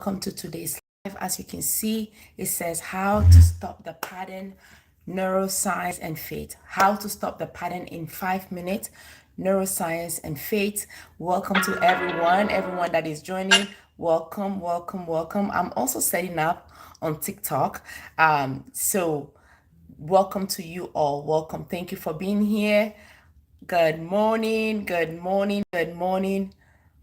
Welcome to today's live. As you can see, it says how to stop the pattern, neuroscience and faith. How to stop the pattern in 5 minutes, neuroscience and faith. Welcome to everyone that is joining. Welcome, welcome, welcome. I'm also setting up on TikTok. So welcome to you all. Welcome. Thank you for being here. Good morning, good morning, good morning.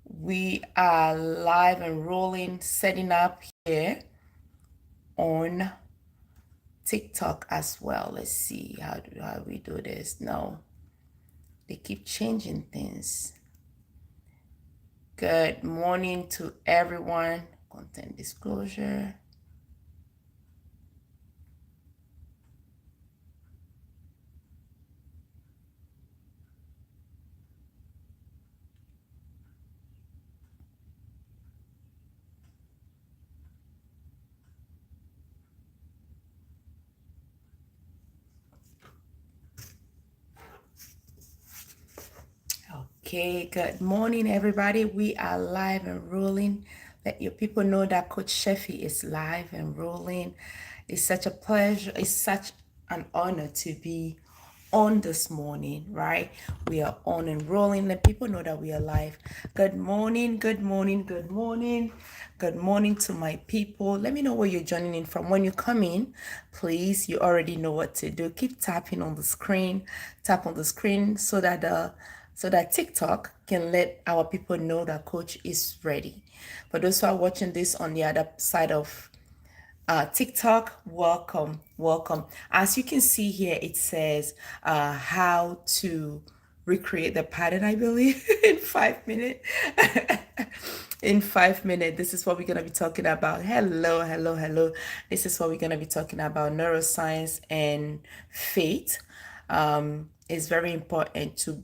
We are live and rolling, setting up here on TikTok as well. Let's see how we do this. No, they keep changing things. Good morning to everyone. Content disclosure. Okay, good morning, everybody. We are live and rolling. Let your people know that Coach Chefi is live and rolling. It's such a pleasure. It's such an honor to be on this morning, right? We are on and rolling. Let people know that we are live. Good morning, good morning, good morning. Good morning to my people. Let me know where you're joining in from. When you come in, please, you already know what to do. Keep tapping on the screen. Tap on the screen so that TikTok can let our people know that Coach is ready. For those who are watching this on the other side of TikTok, welcome, welcome. As you can see here, it says how to recreate the pattern, I believe, in 5 minutes. In 5 minutes, this is what we're going to be talking about. Hello, hello, hello. This is what we're going to be talking about, neuroscience and faith. It's very important to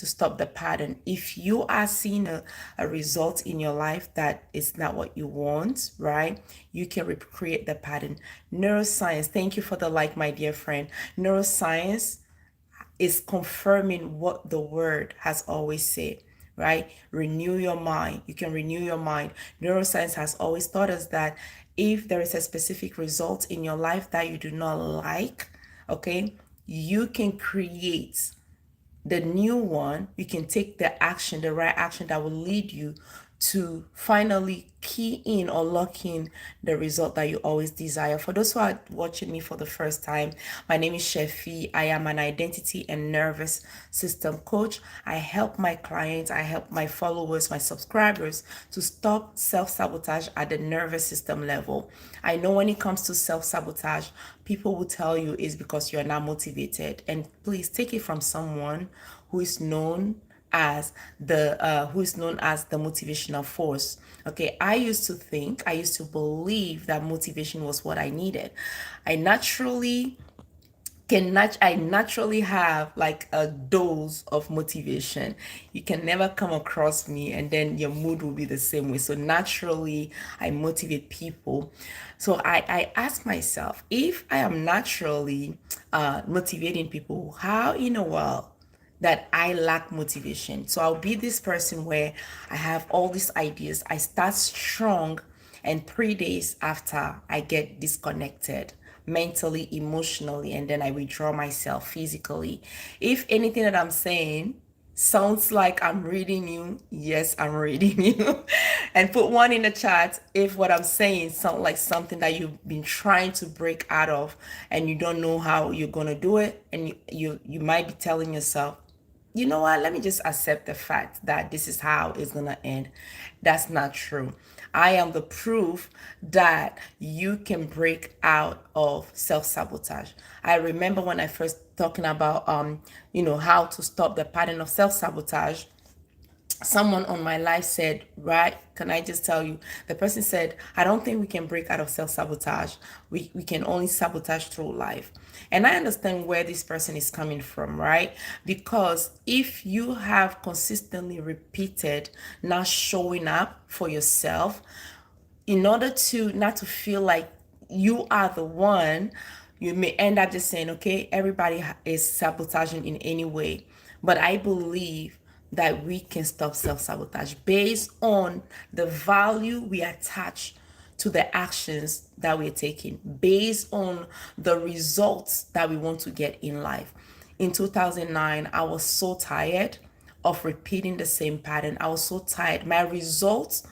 stop the pattern. If you are seeing a result in your life that is not what you want, right? You can recreate the pattern. Neuroscience, thank you for the like, my dear friend. Neuroscience is confirming what the word has always said, right? Renew your mind. You can renew your mind. Neuroscience has always taught us that if there is a specific result in your life that you do not like, okay, you can create the new one. You can take the action, the right action that will lead you to finally key in or lock in the result that you always desire. For those who are watching me for the first time, my name is Chefi. I am an identity and nervous system coach. I help my clients, I help my followers, my subscribers to stop self-sabotage at the nervous system level. I know when it comes to self-sabotage, people will tell you it's because you're not motivated. And please take it from someone who is known as the motivational force. Okay, I used to believe that motivation was what I needed. I naturally I naturally have like a dose of motivation. You can never come across me and then your mood will be the same way. So naturally I motivate people. So I ask myself, if I am naturally motivating people, how in a world that I lack motivation? So I'll be this person where I have all these ideas, I start strong, and 3 days after I get disconnected mentally, emotionally, and then I withdraw myself physically. If anything that I'm saying sounds like I'm reading you, yes, I'm reading you. And put one in the chat if what I'm saying sounds like something that you've been trying to break out of and you don't know how you're gonna do it, and you might be telling yourself, you know what, let me just accept the fact that this is how it's gonna end. That's not true. I am the proof that you can break out of self-sabotage. I remember when I first talking about how to stop the pattern of self-sabotage. Someone on my life said, right, can I just tell you, the person said, I don't think we can break out of self-sabotage. We can only sabotage through life. And I understand where this person is coming from, right? Because if you have consistently repeated not showing up for yourself, in order to not to feel like you are the one, you may end up just saying, okay, everybody is sabotaging in any way. But I believe that we can stop self-sabotage based on the value we attach to the actions that we're taking based on the results that we want to get in life. In 2009, I was so tired of repeating the same pattern. I was so tired. My results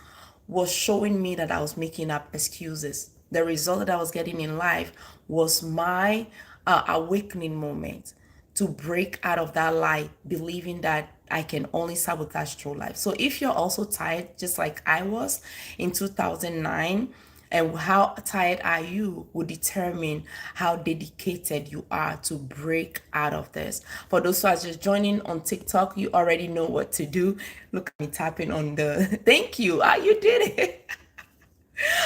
was showing me that I was making up excuses. The result that I was getting in life was my awakening moment to break out of that lie, believing that I can only sabotage through life. So if you're also tired, just like I was in 2009, and how tired are you will determine how dedicated you are to break out of this. For those who are just joining on TikTok, you already know what to do. Look at me tapping on the thank you. Ah, you did it.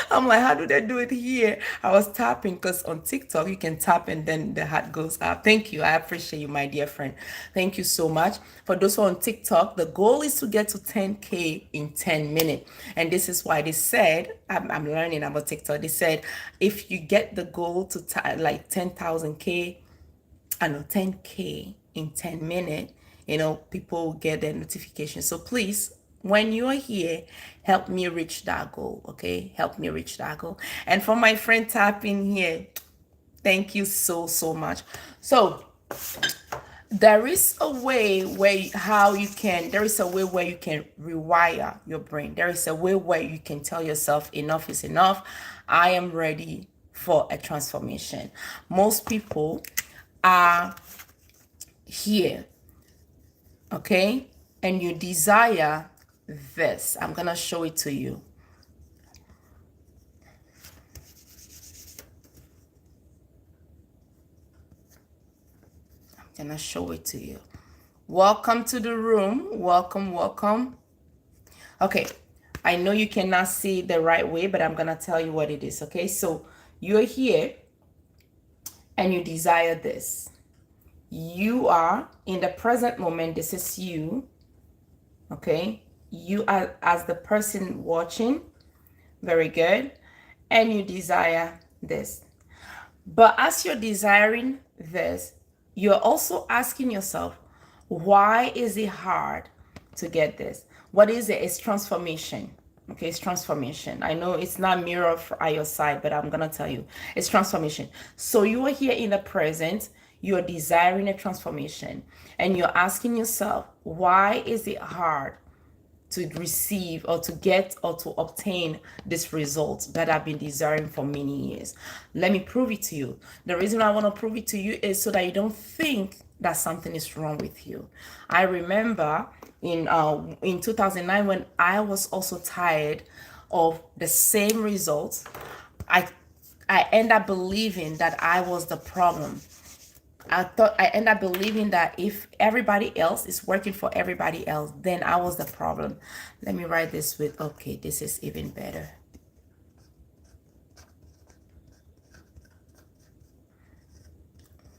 I'm like, how do they do it here? I was tapping because on TikTok you can tap and then the heart goes up. Thank you. I appreciate you, my dear friend. Thank you so much. For those who are on TikTok, the goal is to get to 10K in 10 minutes. And this is why they said, I'm learning about TikTok. They said, if you get the goal to like 10,000K, I know 10K in 10 minutes, people get their notification. So please, when you're here, help me reach that goal, okay? Help me reach that goal. And for my friend tapping here, thank you so, so much. So there is a way where there is a way where you can rewire your brain. There is a way where you can tell yourself enough is enough. I am ready for a transformation. Most people are here, okay? And you desire this. I'm gonna show it to you. I'm gonna show it to you. Welcome to the room. Welcome, welcome. Okay, I know you cannot see it the right way, but I'm gonna tell you what it is, okay? So you're here and you desire this. You are in the present moment. This is you, okay? You are as the person watching. Very good. And you desire this. But as you're desiring this, you're also asking yourself, why is it hard to get this? What is it? It's transformation. Okay, it's transformation. I know it's not mirror at your side, but I'm gonna tell you, it's transformation. So you are here in the present, you're desiring a transformation, and you're asking yourself, why is it hard to receive or to get or to obtain this result that I've been desiring for many years? Let me prove it to you. The reason I want to prove it to you is so that you don't think that something is wrong with you. I remember in 2009 when I was also tired of the same results, I end up believing that I was the problem. I end up believing that if everybody else is working for everybody else, then I was the problem. Let me write this with, okay, this is even better.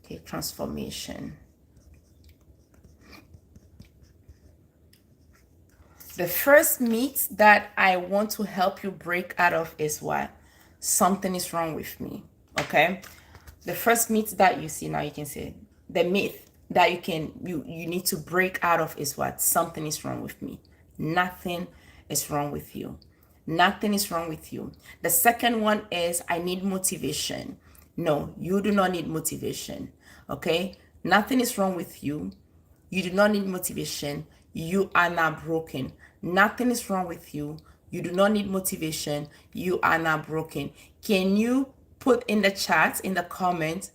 Okay, transformation. The first myth that I want to help you break out of is what? Something is wrong with me, okay? The first myth that you see now, you can say the myth that you need to break out of is what? Something is wrong with me. Nothing is wrong with you. Nothing is wrong with you. The second one is I need motivation. No, you do not need motivation. Okay? Nothing is wrong with you. You do not need motivation. You are not broken. Nothing is wrong with you. You do not need motivation. You are not broken. Can you put in the chat, in the comments,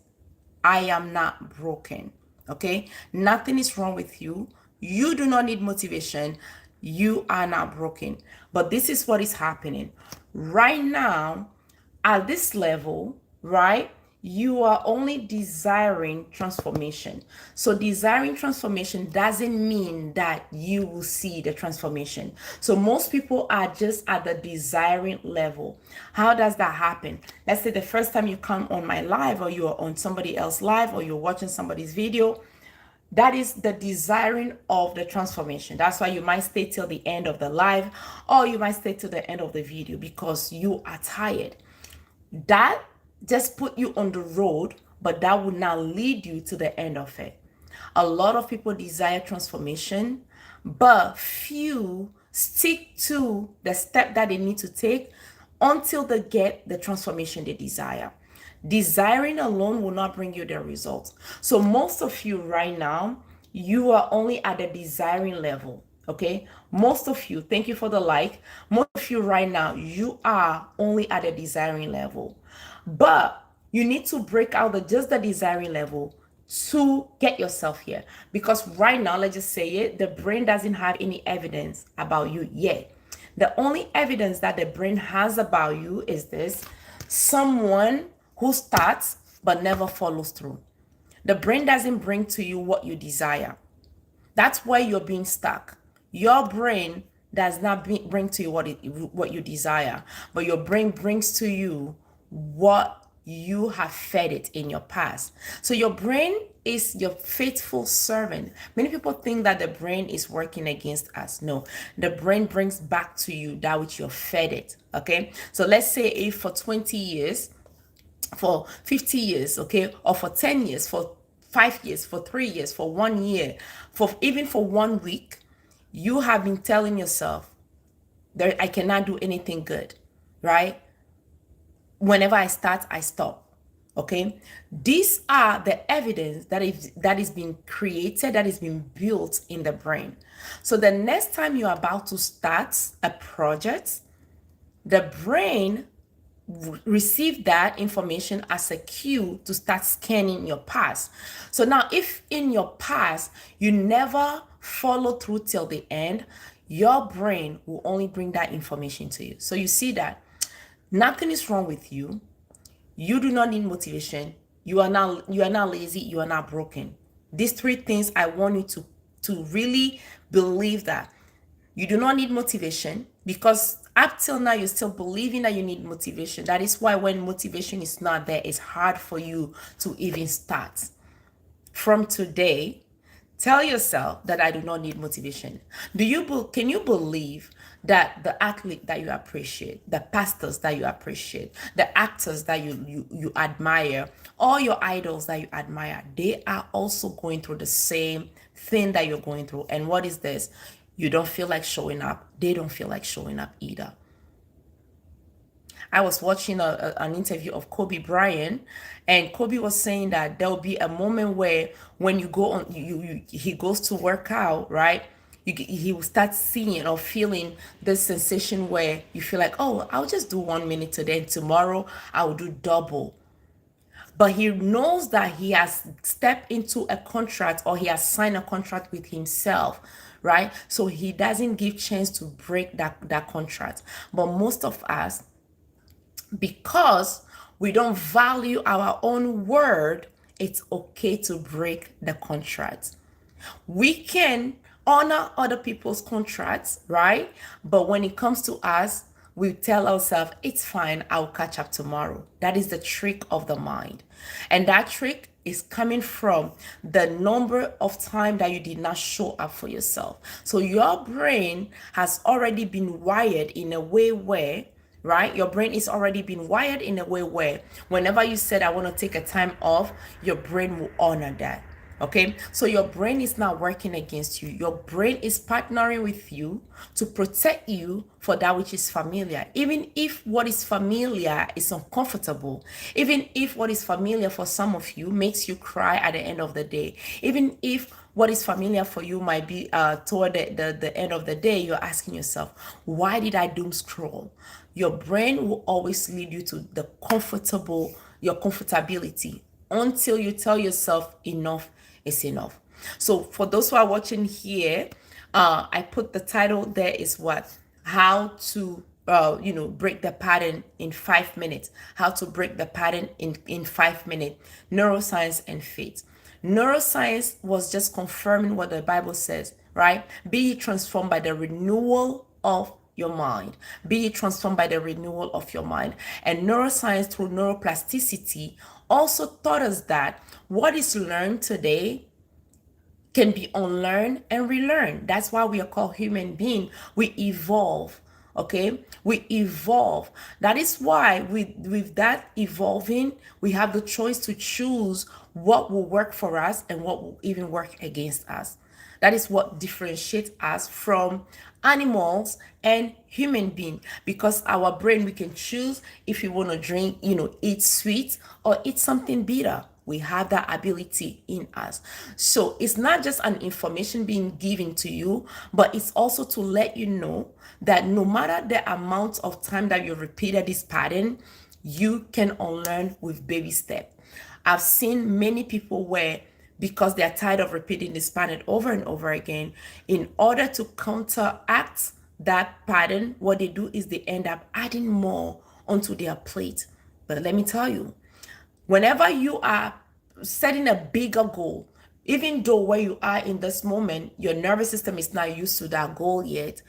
I am not broken? Okay? Nothing is wrong with you. You do not need motivation. You are not broken. But this is what is happening. Right now, at this level, right? You are only desiring transformation. So desiring transformation doesn't mean that you will see the transformation. So most people are just at the desiring level. How does that happen? Let's say the first time you come on my live, or you're on somebody else's live, or you're watching somebody's video, that is the desiring of the transformation. That's why you might stay till the end of the live, or you might stay till the end of the video, because you are tired. That just put you on the road, but that would not lead you to the end of it. A lot of people desire transformation, but few stick to the step that they need to take until they get the transformation they desire. Desiring alone will not bring you the results. So most of you right now, you are only at the desiring level. Okay, most of you, thank you for the like. Most of you right now, you are only at the desiring level, but you need to break out the just the desiring level to get yourself here. Because right now, let's just say it, the brain doesn't have any evidence about you yet. The only evidence that the brain has about you is this: someone who starts but never follows through. The brain doesn't bring to you what you desire. That's why you're being stuck. Your brain does not bring to you what you desire, but your brain brings to you what you have fed it in your past. So your brain is your faithful servant. Many people think that the brain is working against us. No, the brain brings back to you that which you fed it. Okay, so let's say if for 20 years, for 50 years, okay, or for 10 years, for 5 years, for 3 years, for 1 year, for even for 1 week, you have been telling yourself that I cannot do anything good, right? Whenever I start, I stop. Okay, these are the evidence that is being created, that is being built in the brain. So the next time you're about to start a project, the brain receive that information as a cue to start scanning your past. So now, if in your past you never follow through till the end, your brain will only bring that information to you. So you see that nothing is wrong with you. You do not need motivation. You are not lazy. You are not broken. These three things, I want you to really believe that. You do not need motivation, because up till now you're still believing that you need motivation. That is why when motivation is not there, it's hard for you to even start. From today, tell yourself that I do not need motivation. Can you believe that the athlete that you appreciate, the pastors that you appreciate, the actors that you admire, all your idols that you admire, they are also going through the same thing that you're going through? And what is this? You don't feel like showing up. They don't feel like showing up either. I was watching an interview of Kobe Bryant, and Kobe was saying that there will be a moment where when you go on, he goes to work out, right? He will start seeing or feeling this sensation where you feel like, oh, I'll just do 1 minute today, and tomorrow I will do double. But he knows that he has stepped into a contract, or he has signed a contract with himself, right? So he doesn't give chance to break that contract. But most of us, because we don't value our own word, it's okay to break the contract. We can honor other people's contracts, right? But when it comes to us, we tell ourselves, it's fine, I'll catch up tomorrow. That is the trick of the mind. And that trick is coming from the number of time that you did not show up for yourself. So your brain has already been wired in a way where, right? Your brain is already been wired in a way where whenever you said, I want to take a time off, your brain will honor that. Okay, so your brain is not working against you. Your brain is partnering with you to protect you for that which is familiar. Even if what is familiar is uncomfortable, even if what is familiar for some of you makes you cry at the end of the day, even if what is familiar for you might be toward the end of the day, you're asking yourself, why did I doom scroll? Your brain will always lead you to the your comfortability, until you tell yourself enough is enough. So for those who are watching here, I put the title there is what? How to break the pattern in 5 minutes. How to break the pattern in 5 minutes. Neuroscience and faith. Neuroscience was just confirming what the Bible says, right? Be ye transformed by the renewal of your mind. Be ye transformed by the renewal of your mind. And neuroscience through neuroplasticity also taught us that what is learned today can be unlearned and relearned. That's why we are called human being. We evolve. Okay, we evolve. That is why with that evolving, we have the choice to choose what will work for us and what will even work against us. That is what differentiates us from animals and human being, because our brain, we can choose if we want to drink, eat sweet or eat something bitter. We have that ability in us. So it's not just an information being given to you, but it's also to let you know that no matter the amount of time that you repeated this pattern, you can unlearn with baby step. I've seen many people where, because they're tired of repeating this pattern over and over again, in order to counteract that pattern, what they do is they end up adding more onto their plate. But let me tell you, whenever you are setting a bigger goal, even though where you are in this moment, your nervous system is not used to that goal yet,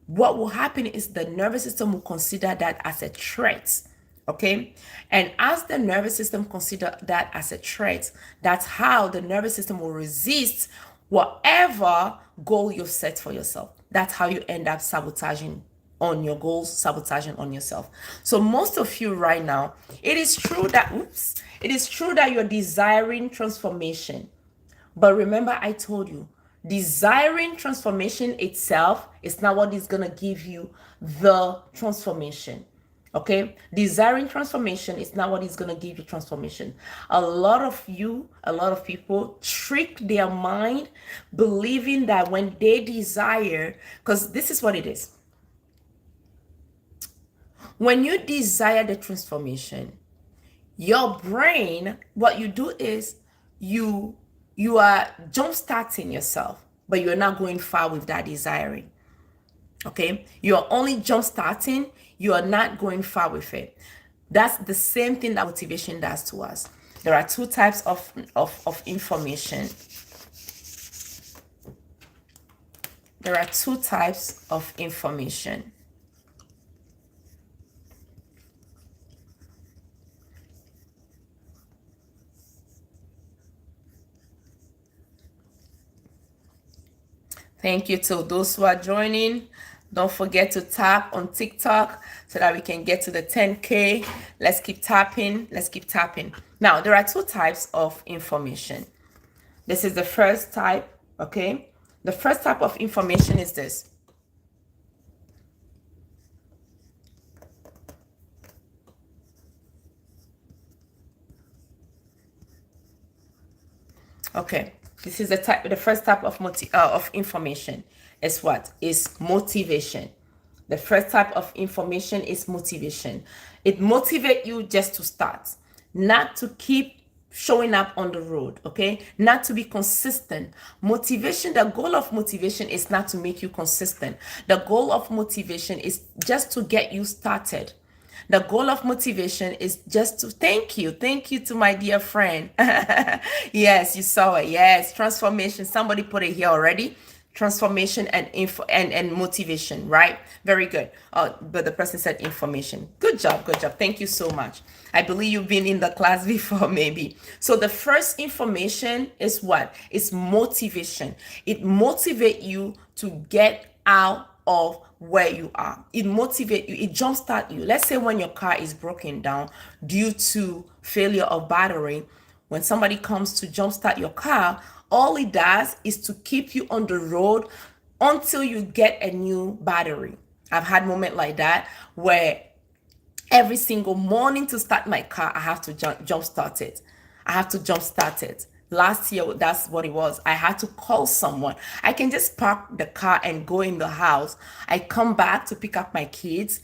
what will happen is the nervous system will consider that as a threat. Okay. And as the nervous system consider that as a threat, that's how the nervous system will resist whatever goal you've set for yourself. That's how you end up sabotaging on your goals, sabotaging on yourself. So most of you right now, it is true that you're desiring transformation. But remember, I told you, desiring transformation itself is not what is going to give you the transformation. Okay? Desiring transformation is not what is going to give you transformation. A lot of people trick their mind believing that when they desire, because this is what it is. When you desire the transformation, your brain, what you do is you are jump-starting yourself, but you're not going far with that desiring. Okay? You're only jump-starting, you are not going far with it. That's the same thing that motivation does to us. There are two types of information. There are two types of information. Thank you to those who are joining. Don't forget to tap on TikTok so that we can get to the 10K. Let's keep tapping. Let's keep tapping. Now, there are two types of information. This is the first type, okay? The first type of information is this. Okay, this is the first type of information is what? Is motivation. The first type of information is motivation. It motivates you just to start, not to keep showing up on the road, okay? Not to be consistent. Motivation, the goal of motivation is not to make you consistent. The goal of motivation is just to get you started. The goal of motivation is just to thank you to my dear friend. Yes, you saw it. Yes, transformation. Somebody put it here already. Transformation and and motivation, right? Very good. But the person said information. Good job, good job. Thank you so much. I believe you've been in the class before, maybe. So the first information is what? It's motivation. It motivates you to get out of where you are. It motivates you, it jumpstart you. Let's say when your car is broken down due to failure of battery, when somebody comes to jumpstart your car, all it does is to keep you on the road until you get a new battery. I've had moments like that where every single morning to start my car, I have to jumpstart it. I have to jumpstart it. Last year, that's what it was. I had to call someone. I can just park the car and go in the house. I come back to pick up my kids.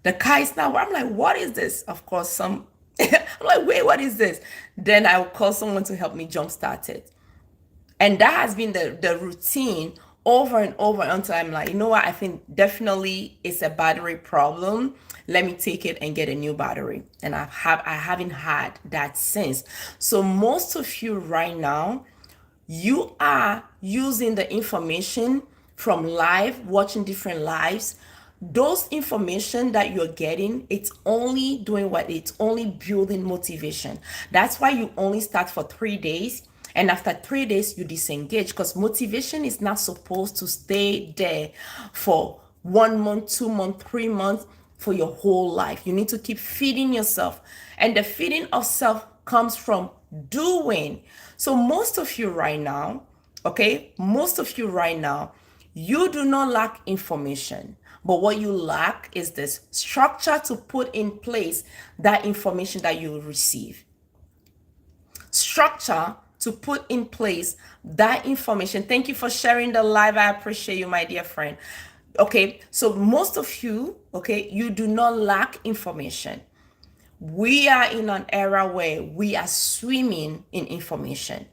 The car is now, I'm like, what is this? Of course, I'm like, wait, what is this? Then I will call someone to help me jumpstart it. And that has been the routine over and over until I'm like, you know what? I think definitely it's a battery problem. Let me take it and get a new battery. And I haven't had that since. So most of you right now, you are using the information from live, watching different lives. Those information that you're getting, it's only doing what? It's only building motivation. That's why you only start for 3 days. And after 3 days, you disengage, because motivation is not supposed to stay there for 1 month, 2 months, 3 months, for your whole life. You need to keep feeding yourself. And the feeding of self comes from doing. So most of you right now, okay, most of you right now, You do not lack information, but what you lack is this structure to put in place that information that you receive. Structure to put in place that information. Thank you for sharing the live. I appreciate you, my dear friend. Okay, so most of you, okay, you do not lack information. We are in an era where we are swimming in information.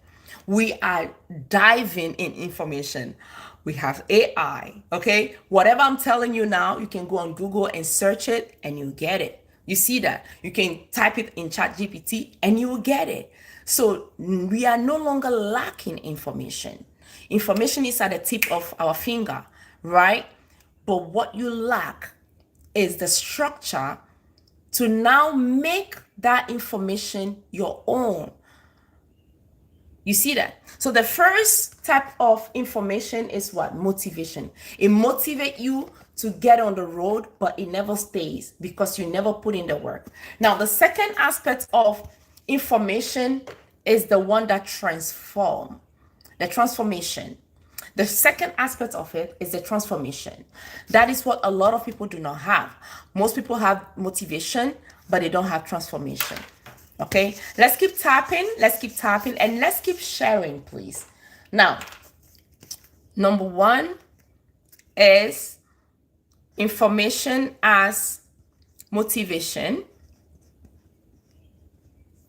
We are diving in information. We have AI, okay? Whatever I'm telling you now, you can go on Google and search it and you get it. You see that? You can type it in ChatGPT and you will get it. So we are no longer lacking information. Information is at the tip of our finger, right? But what you lack is the structure to now make that information your own. You see that? So the first type of information is what? Motivation. It motivates you to get on the road, but it never stays because you never put in the work. Now, the second aspect of information is the one that transforms. The transformation. The second aspect of it is the transformation. That is what a lot of people do not have. Most people have motivation, but they don't have transformation. Okay, let's keep tapping, and let's keep sharing, please. Now, number one is information as motivation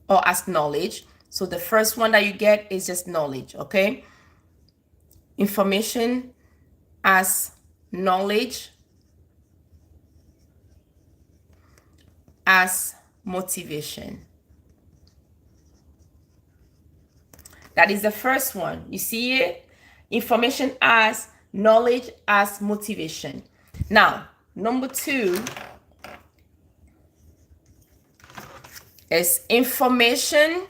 or as knowledge. So the first one that you get is just knowledge, okay? Information as knowledge, as motivation. That is the first one. You see it? Information as knowledge, as motivation. Now, number two is information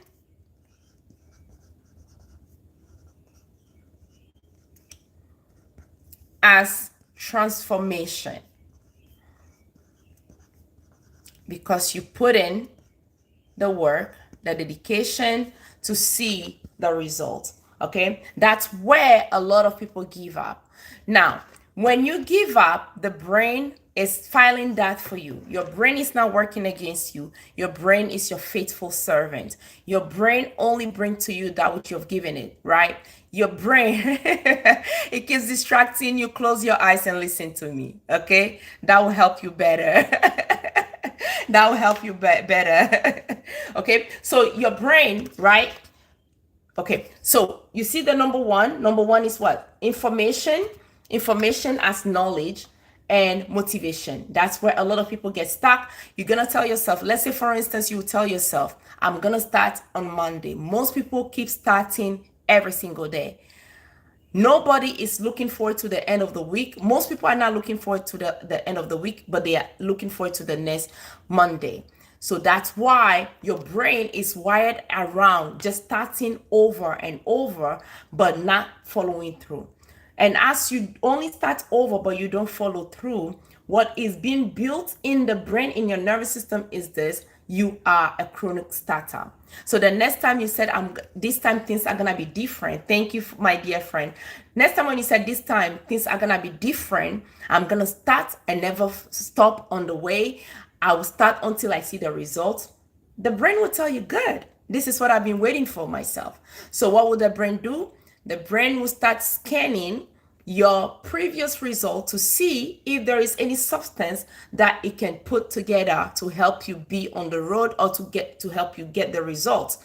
as transformation. Because you put in the work, the dedication to see the result. Okay, that's where a lot of people give up. Now, when you give up, the brain is filing that for you. Your brain is not working against you. Your brain is your faithful servant. Your brain only brings to you that which you've given it, right? Your brain, it keeps distracting you. Close your eyes and listen to me, okay? That will help you better. That will help you better. Okay, so your brain, right? Okay, so you see the number one. Number one is what? Information as knowledge and motivation. That's where a lot of people get stuck. You're gonna tell yourself, let's say for instance, you tell yourself, I'm gonna start on Monday. Most people keep starting every single day. Nobody is looking forward to the end of the week. Most people are not looking forward to the end of the week, but they are looking forward to the next Monday. So that's why your brain is wired around just starting over and over, but not following through. And as you only start over, but you don't follow through, what is being built in the brain, in your nervous system is this: you are a chronic starter. So the next time you said, this time things are going to be different. Thank you, my dear friend. Next time when you said this time things are going to be different, I'm going to start and never stop on the way. I will start until I see the results. The brain will tell you, good, this is what I've been waiting for myself. So what will the brain do? The brain will start scanning your previous result to see if there is any substance that it can put together to help you be on the road or to help you get the results.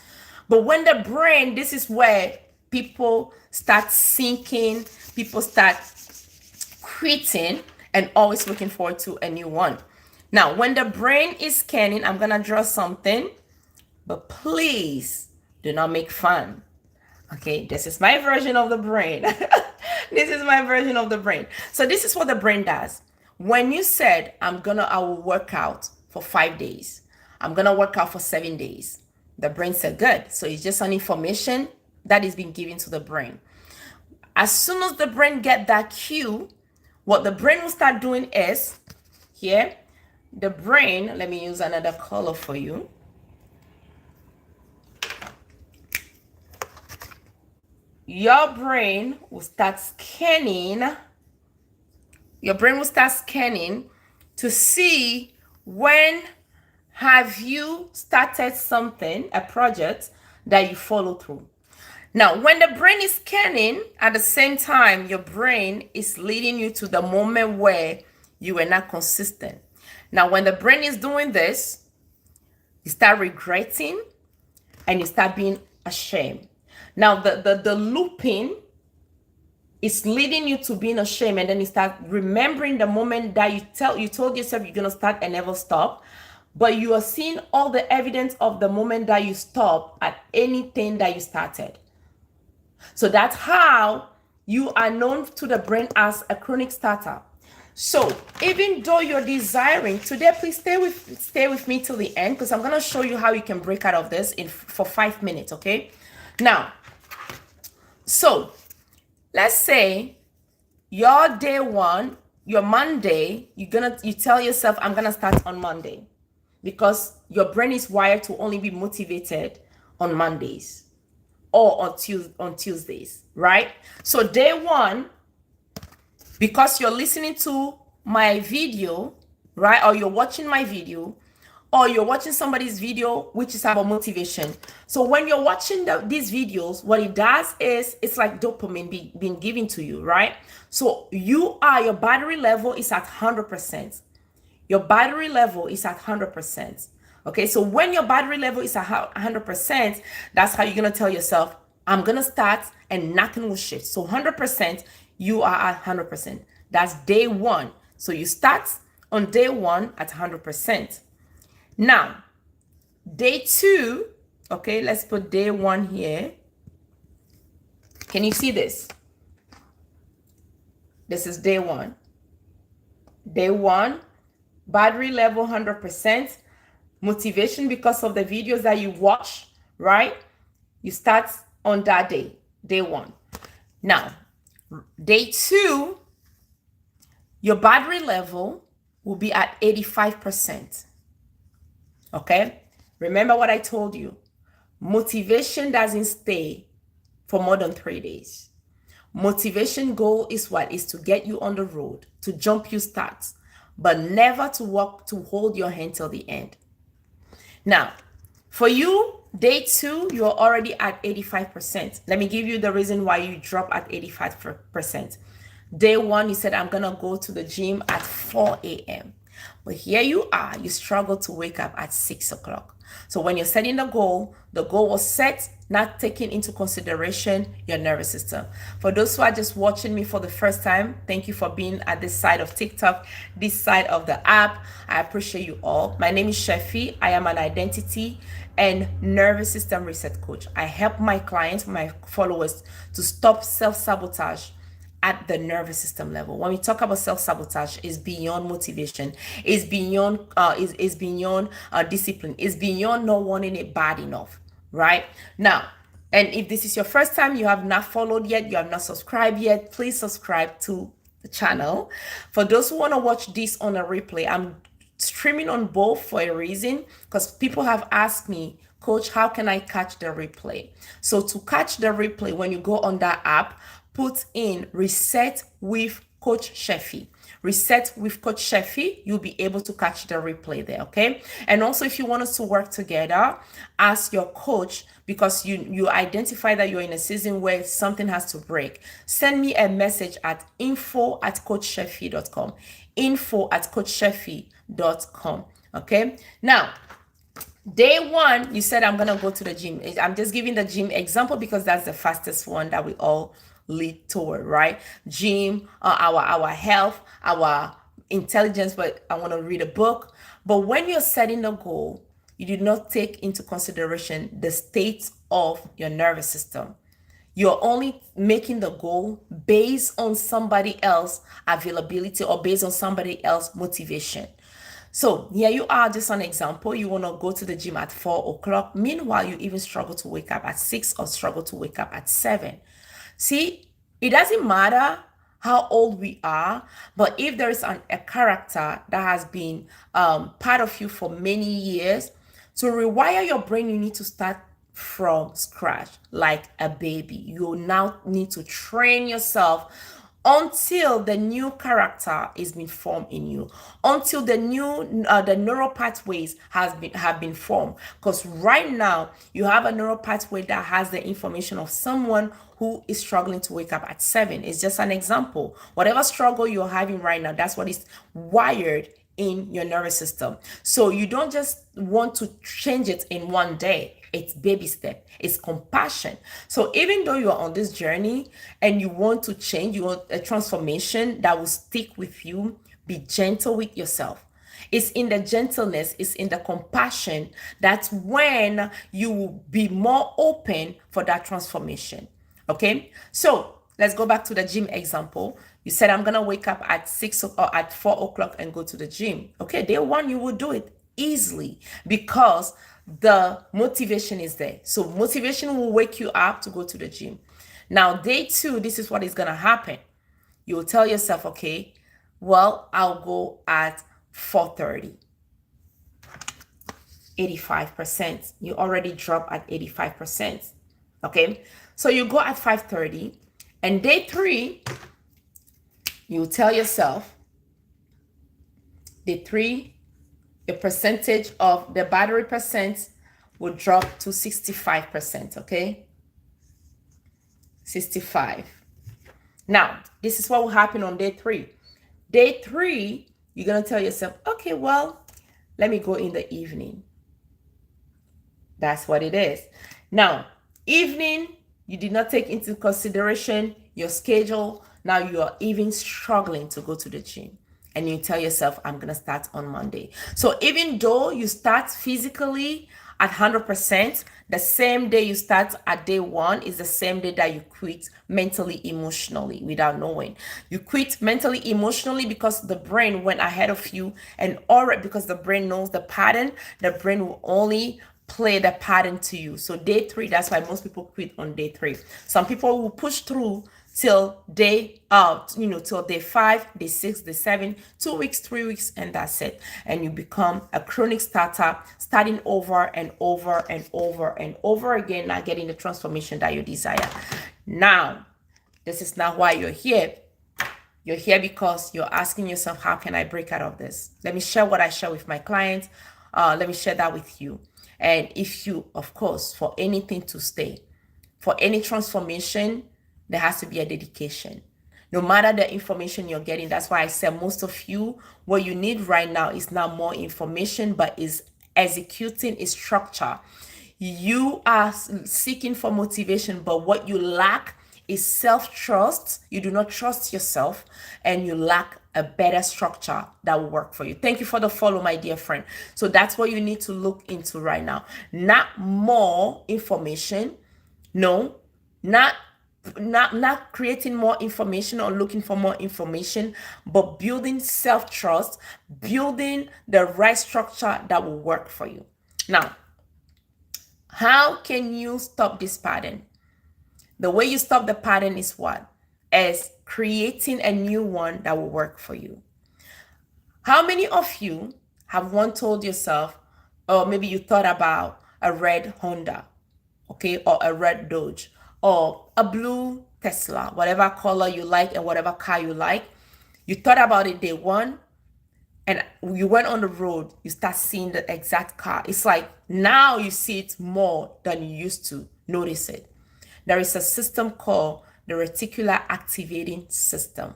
But when the brain, this is where people start sinking, people start quitting and always looking forward to a new one. Now, when the brain is scanning, I'm gonna draw something, but please do not make fun. Okay, this is my version of the brain. This is my version of the brain. So this is what the brain does. When you said, I will work out for 5 days, I'm gonna work out for 7 days, the brain said, good. So it's just an information that is being given to the brain. As soon as the brain get that cue, what the brain will start doing is, here, the brain, let me use another color for you. Your brain will start scanning Your brain will start scanning to see when have you started something, a project that you follow through. Now, when the brain is scanning, at the same time, your brain is leading you to the moment where you were not consistent. Now, when the brain is doing this, you start regretting and you start being ashamed. Now, the looping is leading you to being ashamed, and then you start remembering the moment that you told yourself you're gonna start and never stop, but you are seeing all the evidence of the moment that you stop at anything that you started. So that's how you are known to the brain as a chronic starter. So even though you're desiring today, please stay with me till the end, because I'm gonna show you how you can break out of this for 5 minutes. Okay. Now, so let's say your day one, your Monday, you tell yourself, I'm gonna start on Monday, because your brain is wired to only be motivated on Mondays or on Tuesdays, right? So day one, because you're listening to my video, right? Or you're watching my video, or you're watching somebody's video, which is about motivation. So when you're watching these videos, what it does is it's like dopamine being given to you, right? So your battery level is at 100%. Your battery level is at 100%. Okay, so when your battery level is at 100%, that's how you're gonna tell yourself, I'm gonna start and nothing will shift. So 100%, you are at 100%. That's day one. So you start on day one at 100%. Now, day two, okay, let's put day one here. Can you see this? This is day one. Day one, battery level 100%. Motivation because of the videos that you watch, right? You start on that day one. Now, day two, your battery level will be at 85%. Okay? Remember what I told you. Motivation doesn't stay for more than 3 days. Motivation goal is what? Is to get you on the road, to jump you start, but never to walk, to hold your hand till the end. Now, for you, day two, you're already at 85%. Let me give you the reason why you drop at 85%. Day one, you said, I'm going to go to the gym at 4 a.m. But here you are, you struggle to wake up at 6 o'clock. So when you're setting the goal was set, not taking into consideration your nervous system. For those who are just watching me for the first time, thank you for being at this side of TikTok, this side of the app. I appreciate you all. My name is Chefi. I am an identity and nervous system reset coach. I help my clients, my followers, to stop self-sabotage at the nervous system level. When we talk about self-sabotage, is beyond motivation, is beyond discipline, is beyond not wanting it bad enough, right? Now, and if this is your first time, you have not followed yet, you have not subscribed yet, please subscribe to the channel. For those who want to watch this on a replay, I'm streaming on both for a reason, because people have asked me, Coach, how can I catch the replay? So to catch the replay, when you go on that app, put in reset with Coach Chefi. Reset with Coach Chefi, you'll be able to catch the replay there, okay? And also, if you want us to work together as your coach, because you identify that you're in a season where something has to break, send me a message at info@coachchefi.com. info@coachchefi.com. Okay? Now, day one, you said, I'm going to go to the gym. I'm just giving the gym example because that's the fastest one that we all lead toward, right? Gym, our health, our intelligence, but I want to read a book. But when you're setting a goal, you do not take into consideration the state of your nervous system. You're only making the goal based on somebody else's availability or based on somebody else's motivation. So here you are, just an example. You want to go to the gym at 4 o'clock. Meanwhile, you even struggle to wake up at 6 or struggle to wake up at 7. See, it doesn't matter how old we are, but if there is a character that has been part of you for many years, to rewire your brain, you need to start from scratch, like a baby. You now need to train yourself until the new character is being formed in you, until the new the neural pathways have been formed. Because right now you have a neural pathway that has the information of someone who is struggling to wake up at 7. It's just an example. Whatever struggle you're having right now, that's what is wired in your nervous system. So you don't just want to change it in one day. It's baby step. It's compassion. So even though you're on this journey and you want to change, you want a transformation that will stick with you, be gentle with yourself. It's in the gentleness, it's in the compassion. That's when you will be more open for that transformation. Okay, so let's go back to the gym example. You said, I'm gonna wake up at 6 or at 4 o'clock and go to the gym. Okay, day one, you will do it easily because the motivation is there. So motivation will wake you up to go to the gym. Now, day two, this is what is gonna happen. You'll tell yourself, okay, well, I'll go at 4:30. 85%. You already drop at 85%. Okay, so you go at 5:30, and day three, you tell yourself, day three, the percentage of the battery percent will drop to 65%. Okay, 65. Now, this is what will happen on day three. Day three, you're gonna tell yourself, okay, well, let me go in the evening. That's what it is. Now, evening, you did not take into consideration your schedule. Now you are even struggling to go to the gym. And you tell yourself, I'm going to start on Monday. So even though you start physically at 100%, the same day you start at day one is the same day that you quit mentally, emotionally, without knowing. You quit mentally, emotionally because the brain went ahead of you, and already because the brain knows the pattern, the brain will only play the pattern to you. So day three, that's why most people quit on day three. Some people will push through till day till day 5, day 6, day 7, 2 weeks, 3 weeks, and that's it. And you become a chronic starter, starting over and over and over and over again, not getting the transformation that you desire. Now, this is not why you're here. You're here because you're asking yourself, how can I break out of this? Let me share what I share with my clients. Let me share that with you. And if you, of course, for anything to stay, for any transformation, there has to be a dedication. No matter the information you're getting, that's why I said most of you, what you need right now is not more information, but is executing a structure. You are seeking for motivation, but what you lack is self-trust. You do not trust yourself, and you lack a better structure that will work for you. Thank you for the follow, my dear friend. So that's what you need to look into right now. Not more information. No, not creating more information or looking for more information, but building self-trust, building the right structure that will work for you. Now, how can you stop this pattern? The way you stop the pattern is what? Is creating a new one that will work for you. How many of you have once told yourself, or maybe you thought about a red Honda, okay, or a red Dodge, or a blue Tesla, whatever color you like and whatever car you like. You thought about it day one, and you went on the road, you start seeing the exact car. It's like now you see it more than you used to notice it. There is a system called the reticular activating system,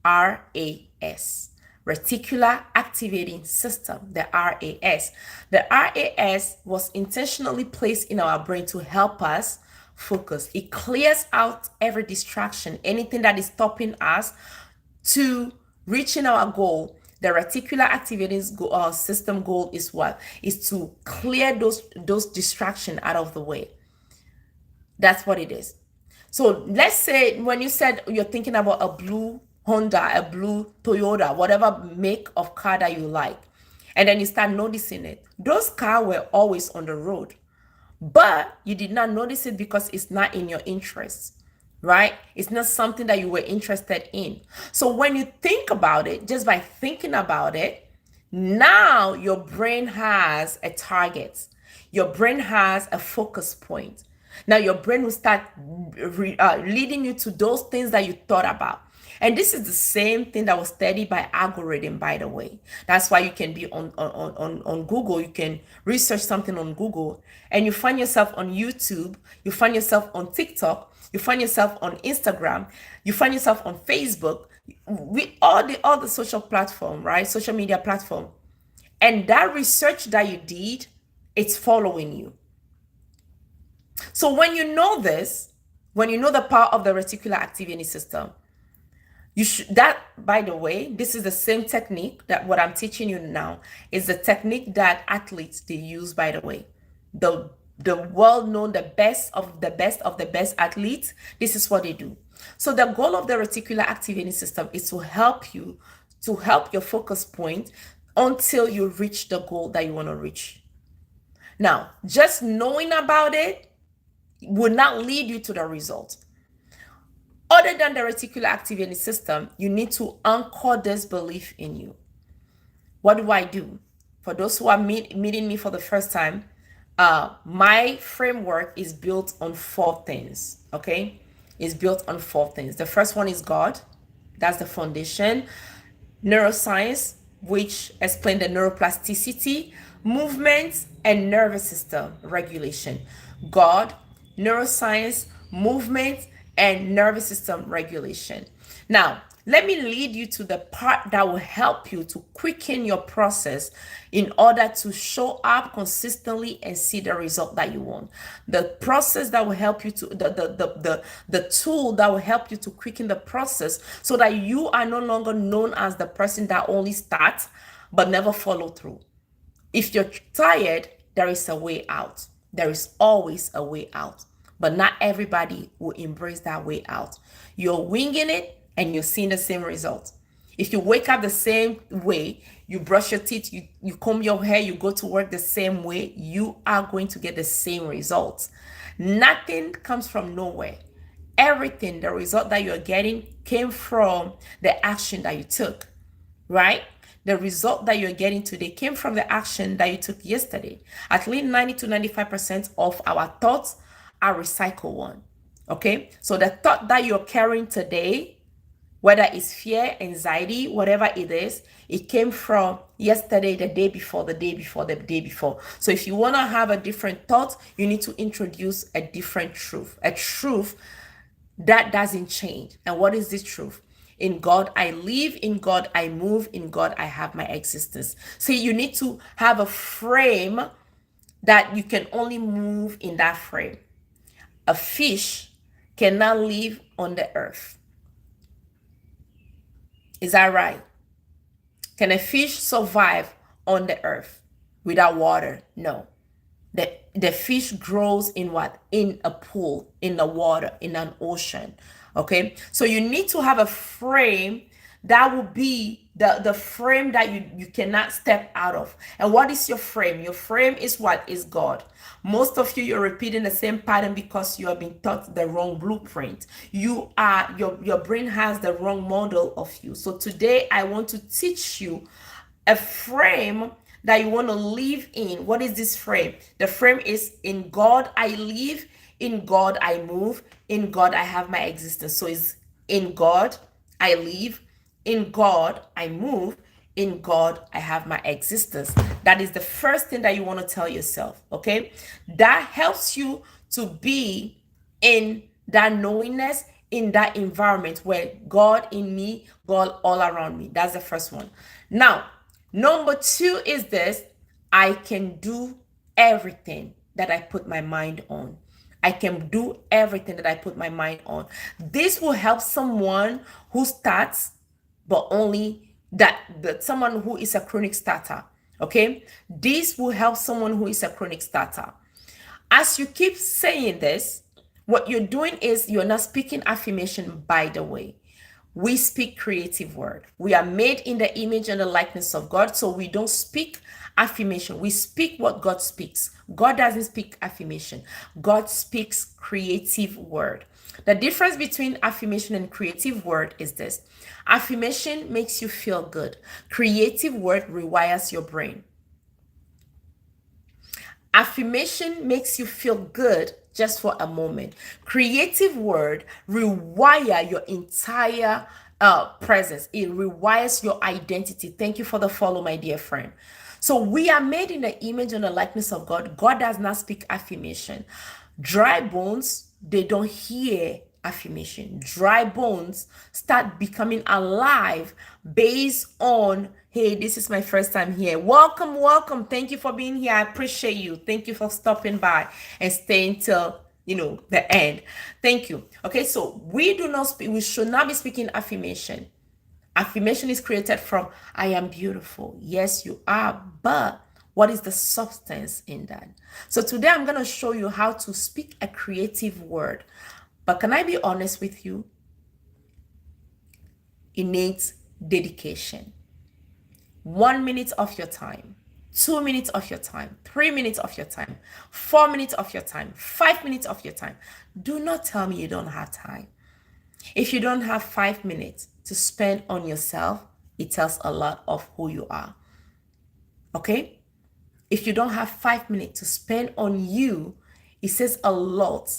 RAS. Reticular activating system, the RAS. The RAS was intentionally placed in our brain to help us focus. It clears out every distraction, anything that is stopping us to reaching our goal. The reticular activating system goal is what? Is to clear those distractions out of the way. That's what it is. So let's say when you said you're thinking about a blue Honda, a blue Toyota, whatever make of car that you like, and then you start noticing it. Those cars were always on the road, but you did not notice it because it's not in your interest, right? It's not something that you were interested in. So when you think about it, just by thinking about it, now your brain has a target. Your brain has a focus point. Now your brain will start leading you to those things that you thought about. And this is the same thing that was studied by algorithm, by the way. That's why you can be on Google. You can research something on Google and you find yourself on YouTube, you find yourself on TikTok, you find yourself on Instagram, you find yourself on Facebook, with all the social platform, right? Social media platform. And that research that you did, it's following you. So when you know this, when you know the power of the reticular activating system, you should, that, by the way, this is the same technique that what I'm teaching you now is the technique that athletes they use, by the way. The well-known, the best of the best of the best athletes, this is what they do. So the goal of the reticular activating system is to help you, to help your focus point until you reach the goal that you want to reach. Now, just knowing about it will not lead you to the result. Other than the reticular activating system, you need to anchor this belief in you. What do I do? For those who are meeting me for the first time, my framework is built on 4 things, okay? It's built on 4 things. The first one is God. That's the foundation. Neuroscience, which explains the neuroplasticity, movement, and nervous system regulation. God, neuroscience, movement, and nervous system regulation. Now, let me lead you to the part that will help you to quicken your process in order to show up consistently and see the result that you want. The process that will help you to, the tool that will help you to quicken the process so that you are no longer known as the person that only starts but never follow through. If you're tired, there is a way out. There is always a way out. But not everybody will embrace that way out. You're winging it and you're seeing the same result. If you wake up the same way, you brush your teeth, you comb your hair, you go to work the same way, you are going to get the same results. Nothing comes from nowhere. Everything, the result that you're getting came from the action that you took, right? The result that you're getting today came from the action that you took yesterday. At least 90 to 95% of our thoughts are recycle one. Okay, so the thought that you're carrying today, whether it's fear, anxiety, whatever it is, it came from yesterday, the day before, the day before, the day before. So if you want to have a different thought, you need to introduce a different truth, a truth that doesn't change. And what is this truth? In God I live, in God I move, in God I have my existence. See, you need to have a frame that you can only move in that frame. A fish cannot live on the earth. Is that right? Can a fish survive on the earth without water? No. The fish grows in what? In a pool, in the water, in an ocean. Okay? So you need to have a frame that will be the frame that you cannot step out of. And what is your frame? Your frame is what? Is God. Most of you're repeating the same pattern because you have been taught the wrong blueprint. You are, your brain has the wrong model of you. So today I want to teach you a frame that you want to live in. What is this frame? The frame is in God I live, in God I move, in God I have my existence. So it's in God I live, in God I move, in God I have my existence. That is the first thing that you want to tell yourself, okay? That helps you to be in that knowingness, in that environment where God in me, God all around me. That's the first one. Now, number 2 is this: I can do everything that I put my mind on. I can do everything that I put my mind on. This will help someone who starts, but only that someone who is a chronic starter. Okay, this will help someone who is a chronic starter. As you keep saying this, what you're doing is you're not speaking affirmation, by the way. We speak creative word. We are made in the image and the likeness of God, so we don't speak affirmation. We speak what God speaks. God doesn't speak affirmation. God speaks creative word. The difference between affirmation and creative word is this: affirmation makes you feel good. Creative word rewires your brain. Affirmation makes you feel good just for a moment. Creative word rewire your entire presence. It rewires your identity. Thank you for the follow, my dear friend. So we are made in the image and the likeness of God. God does not speak affirmation. Dry bones, they don't hear affirmation. Dry bones start becoming alive based on, hey, this is my first time here. Welcome, welcome. Thank you for being here. I appreciate you. Thank you for stopping by and staying till the end. Thank you. Okay, so we should not be speaking affirmation. Affirmation is created from I am beautiful. Yes, you are, but what is the substance in that? So today I'm going to show you how to speak a creative word. But can I be honest with you? It needs dedication. 1 minute of your time, 2 minutes of your time, 3 minutes of your time, 4 minutes of your time, 5 minutes of your time. Do not tell me you don't have time. If you don't have 5 minutes to spend on yourself, it tells a lot of who you are. Okay? If you don't have 5 minutes to spend on you, it says a lot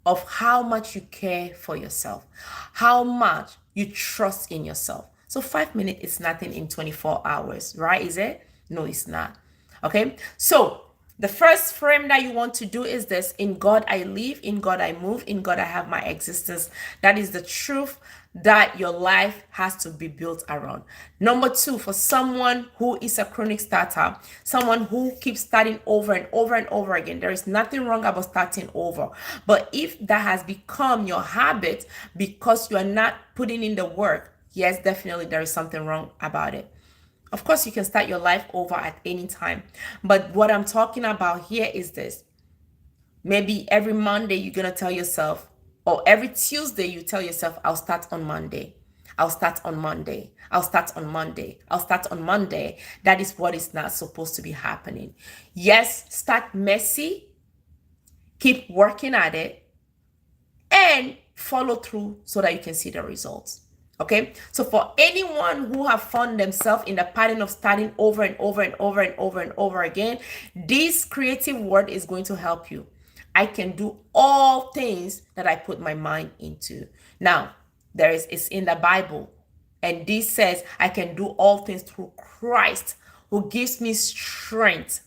of how much you care for yourself, how much you trust in yourself. So 5 minutes is nothing in 24 hours, right? Is it? No, it's not. Okay? So the first frame that you want to do is this: in God I live, in God I move, in God I have my existence. That is the truth that your life has to be built around. Number two, for someone who is a chronic starter, someone who keeps starting over and over and over again, there is nothing wrong about starting over. But if that has become your habit because you are not putting in the work, yes, definitely there is something wrong about it. Of course, you can start your life over at any time. But what I'm talking about here is this. Maybe every Monday you're going to tell yourself, or every Tuesday you tell yourself, I'll start on Monday. I'll start on Monday. I'll start on Monday. I'll start on Monday. That is what is not supposed to be happening. Yes, start messy. Keep working at it. And follow through so that you can see the results. Okay, so for anyone who have found themselves in the pattern of starting over and over and over and over and over again, this creative word is going to help you. I can do all things that I put my mind into. Now, it's in the Bible, and this says I can do all things through Christ who gives me strength.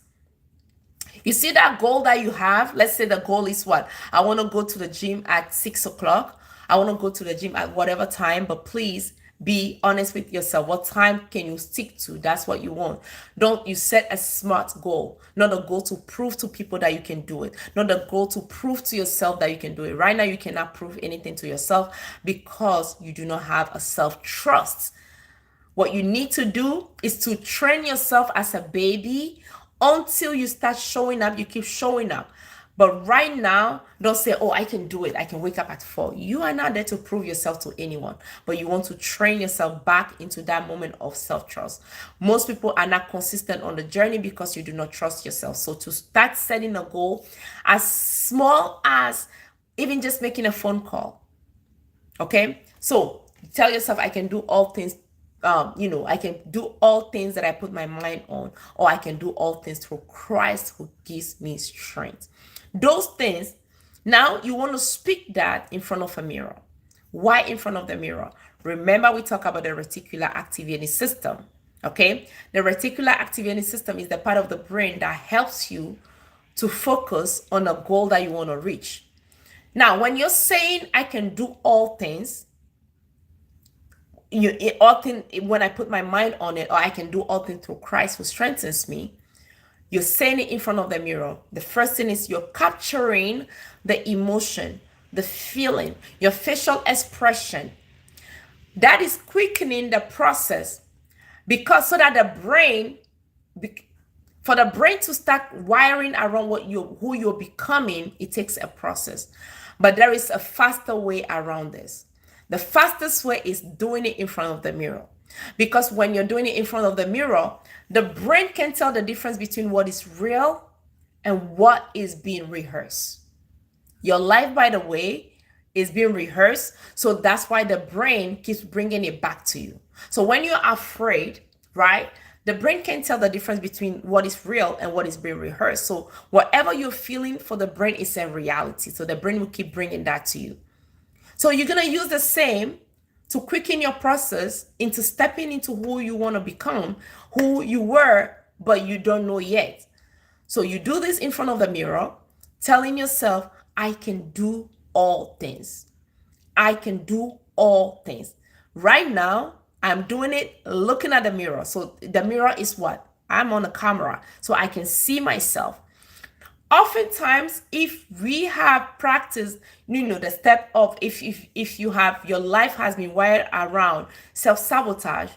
You see that goal that you have? Let's say the goal is what? I want to go to the gym at 6 o'clock. I want to go to the gym at whatever time, but please be honest with yourself. What time can you stick to? That's what you want. Don't you set a smart goal, not a goal to prove to people that you can do it, not a goal to prove to yourself that you can do it. Right now, you cannot prove anything to yourself because you do not have a self-trust. What you need to do is to train yourself as a baby until you start showing up. You keep showing up. But right now, don't say, oh, I can do it. I can wake up at 4. You are not there to prove yourself to anyone, but you want to train yourself back into that moment of self-trust. Most people are not consistent on the journey because you do not trust yourself. So to start setting a goal as small as even just making a phone call. Okay? So tell yourself, I can do all things. I can do all things that I put my mind on, or I can do all things through Christ who gives me strength. Those things, now you want to speak that in front of a mirror. Why in front of the mirror? Remember, we talk about the reticular activating system. Okay? The reticular activating system is the part of the brain that helps you to focus on a goal that you want to reach. Now, when you're saying, I can do all things, when I put my mind on it, or I can do all things through Christ who strengthens me, you're saying it in front of the mirror. The first thing is you're capturing the emotion, the feeling, your facial expression. That is quickening the process, because so that for the brain to start wiring around who you're becoming, it takes a process. But there is a faster way around this. The fastest way is doing it in front of the mirror. Because when you're doing it in front of the mirror, the brain can tell the difference between what is real and what is being rehearsed. Your life, by the way, is being rehearsed. So that's why the brain keeps bringing it back to you. So when you're afraid, right, the brain can tell the difference between what is real and what is being rehearsed. So whatever you're feeling for the brain is a reality. So the brain will keep bringing that to you. So you're going to use the same to quicken your process into stepping into who you want to become, who you were, but you don't know yet. So you do this in front of the mirror, telling yourself, I can do all things. I can do all things. Right now, I'm doing it looking at the mirror. So the mirror is what? I'm on a camera, so I can see myself. Oftentimes, if we have practiced, the step of, if you have, your life has been wired around self-sabotage,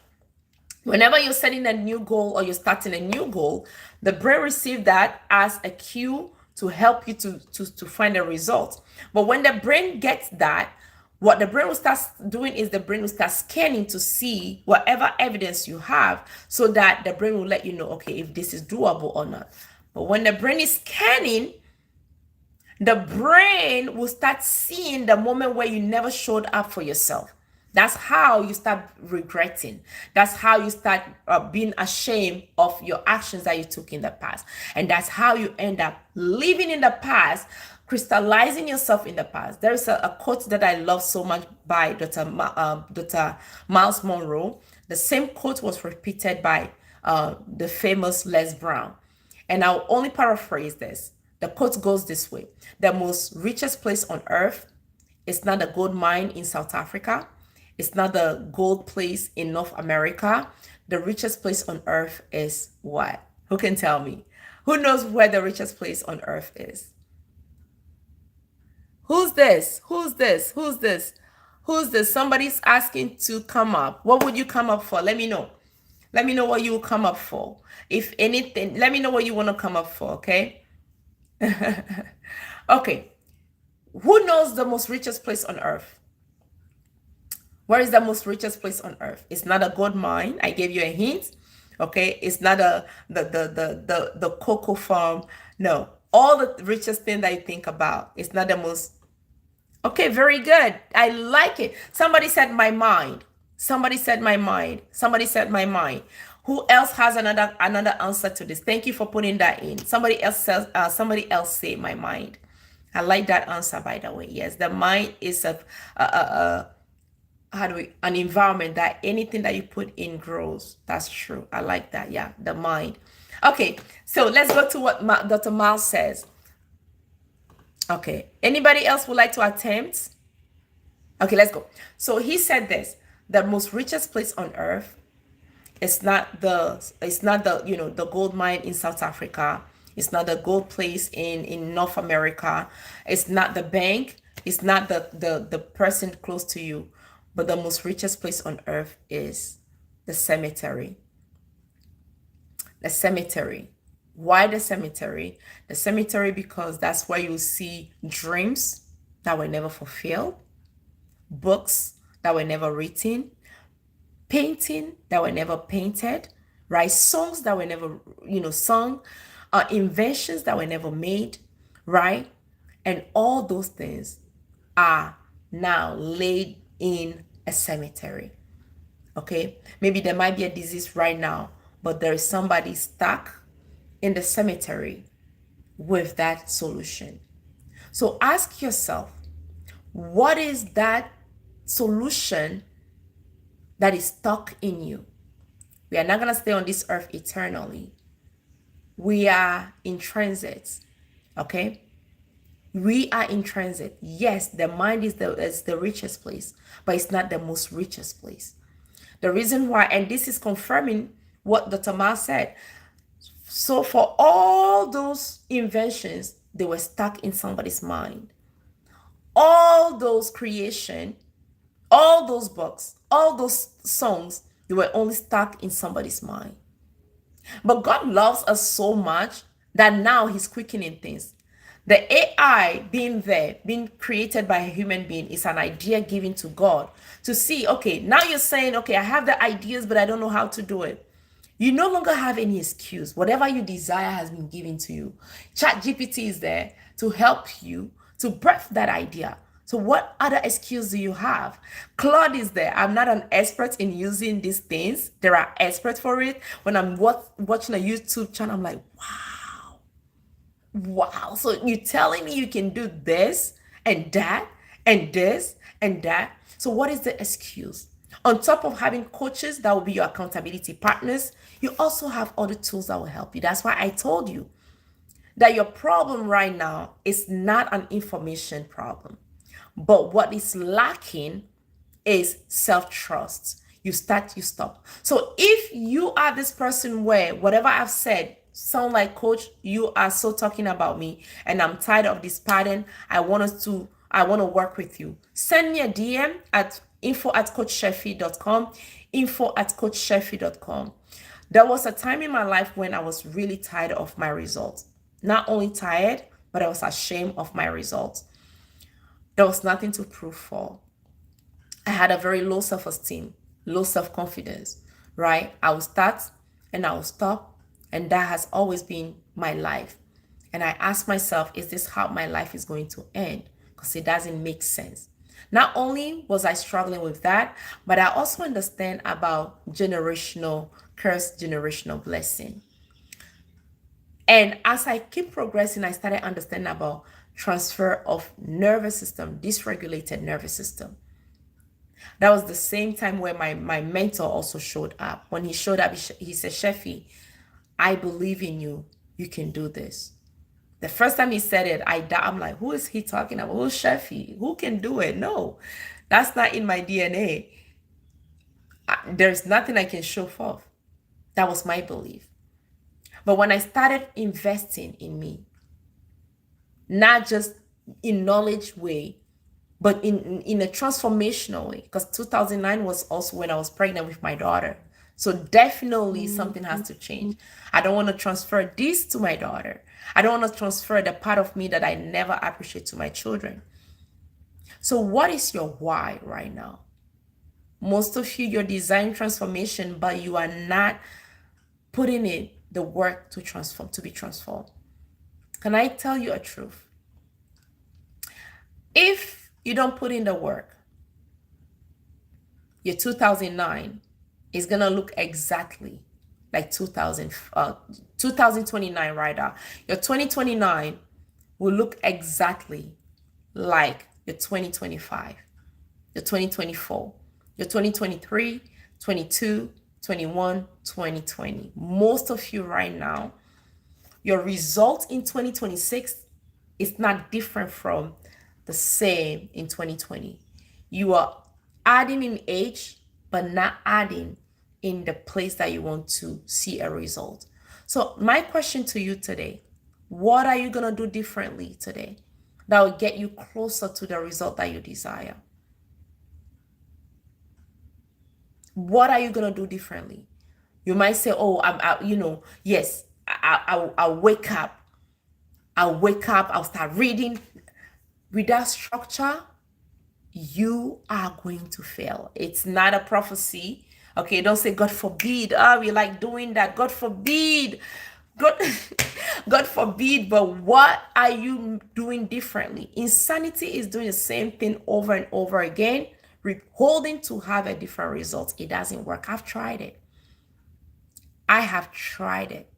whenever you're setting a new goal or you're starting a new goal, the brain receives that as a cue to help you to find a result. But when the brain gets that, what the brain will start doing is the brain will start scanning to see whatever evidence you have, so that the brain will let you know, okay, if this is doable or not. But when the brain is scanning, the brain will start seeing the moment where you never showed up for yourself. That's how you start regretting. That's how you start being ashamed of your actions that you took in the past. And that's how you end up living in the past, crystallizing yourself in the past. There is a quote that I love so much by Dr. Miles Monroe. The same quote was repeated by the famous Les Brown. And I'll only paraphrase this. The quote goes this way: the most richest place on earth is not a gold mine in South Africa. It's not the gold place in North America. The richest place on earth is what? Who can tell me? Who knows where the richest place on earth is? Who's this? Who's this? Who's this? Who's this? Somebody's asking to come up. What would you come up for? Let me know. Let me know what you will come up for. If anything, let me know what you want to come up for, okay? Okay. Who knows the most richest place on earth? Where is the most richest place on earth? It's not a gold mine. I gave you a hint. Okay. It's not the cocoa farm. No. All the richest thing that you think about. It's not the most. Okay, very good. I like it. Somebody said my mind. Somebody said my mind. Somebody said my mind. Who else has another answer to this? Thank you for putting that in. Somebody else says, somebody else say my mind. I like that answer, by the way. Yes, the mind is an environment that anything that you put in grows. That's true. I like that. Yeah, the mind. Okay, so let's go to what Dr. Miles says. Okay, anybody else would like to attempt? Okay, let's go. So he said this: the most richest place on earth, it's not the the gold mine in South Africa. It's not the gold place in North America. It's not the bank. It's not the person close to you. But the most richest place on earth is the cemetery. The cemetery. Why the cemetery? The cemetery because that's where you see dreams that were never fulfilled, books that were never written, painting that were never painted, right? Songs that were never, sung, inventions that were never made, right? And all those things are now laid in a cemetery. Okay, maybe there might be a disease right now, but there is somebody stuck in the cemetery with that solution. So ask yourself, what is that solution that is stuck in you? We are not going to stay on this earth eternally. We are in transit. Okay, we are in transit. Yes, the mind is the richest place, but it's not the most richest place. The reason why, and this is confirming what Dr. Miles said. So for all those inventions, they were stuck in somebody's mind. All those creation, all those books, all those songs, they were only stuck in somebody's mind. But God loves us so much that now he's quickening things. The AI being there, being created by a human being, is an idea given to God to see, okay, now you're saying, okay, I have the ideas, but I don't know how to do it. You no longer have any excuse. Whatever you desire has been given to you. ChatGPT is there to help you to birth that idea. So what other excuse do you have? Claude is there. I'm not an expert in using these things. There are experts for it. When I'm watching a YouTube channel, I'm like, wow. So you're telling me you can do this and that and this and that. So what is the excuse? On top of having coaches that will be your accountability partners, you also have other tools that will help you. That's why I told you that your problem right now is not an information problem, but what is lacking is self-trust. You start, you stop. So if you are this person where whatever I've said sound like, coach, you are so talking about me and I'm tired of this pattern, I want to work with you, send me a DM at info@coachchefi.com, info@coachchefi.com. There was a time in my life when I was really tired of my results. Not only tired, but I was ashamed of my results. There was nothing to prove for. I had a very low self-esteem, low self-confidence, right? I will start and I will stop. And that has always been my life. And I ask myself, is this how my life is going to end? Because it doesn't make sense. Not only was I struggling with that, but I also understand about generational curse, generational blessing. And as I keep progressing, I started understanding about transfer of nervous system, dysregulated nervous system. That was the same time where my mentor also showed up. When he showed up, he said, Chefi, I believe in you. You can do this. The first time he said it, I'm like, who is he talking about? Who's Chefi? Who can do it? No, that's not in my DNA. There's nothing I can show forth. That was my belief. But when I started investing in me, not just in knowledge way, but in a transformational way, because 2009 was also when I was pregnant with my daughter. So definitely something has to change. I don't want to transfer this to my daughter. I don't want to transfer the part of me that I never appreciate to my children. So what is your why right now? Most of you, you're designing transformation, but you are not putting in the work to transform, to be transformed. Can I tell you a truth? If you don't put in the work, your 2009 is gonna look exactly like 2029 right now. Your 2029 will look exactly like your 2025, your 2024, your 2023, 22, 21, 2020. Most of you right now, your result in 2026 is not different from the same in 2020. You are adding in age, but not adding in the place that you want to see a result. So my question to you today, what are you going to do differently today that will get you closer to the result that you desire? What are you going to do differently? You might say, oh, yes, I'll wake up. I'll start reading. Without structure, you are going to fail. It's not a prophecy. Okay, don't say, God forbid. We like doing that. God forbid. God forbid. But what are you doing differently? Insanity is doing the same thing over and over again, holding to have a different result. It doesn't work. I've tried it. I have tried it.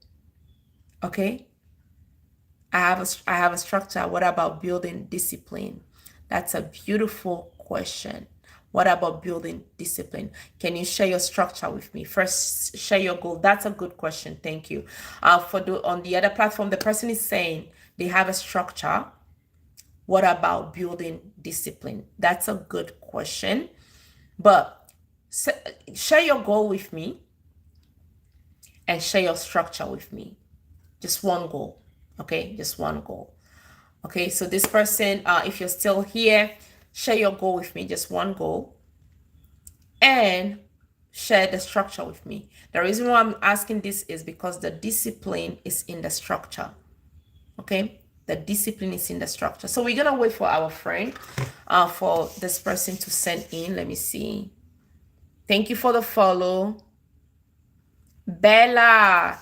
Okay. I have a structure. What about building discipline? That's a beautiful question. What about building discipline? Can you share your structure with me? First, share your goal. That's a good question. Thank you. On the other platform, the person is saying they have a structure. What about building discipline? That's a good question. But share your goal with me and share your structure with me. Just one goal. Okay, just one goal. Okay, so this person, if you're still here, share your goal with me, just one goal, and share the structure with me. The reason why I'm asking this is because the discipline is in the structure. Okay, the discipline is in the structure. So we're gonna wait for our friend, for this person to send in. Let me see. Thank you for the follow, Bella.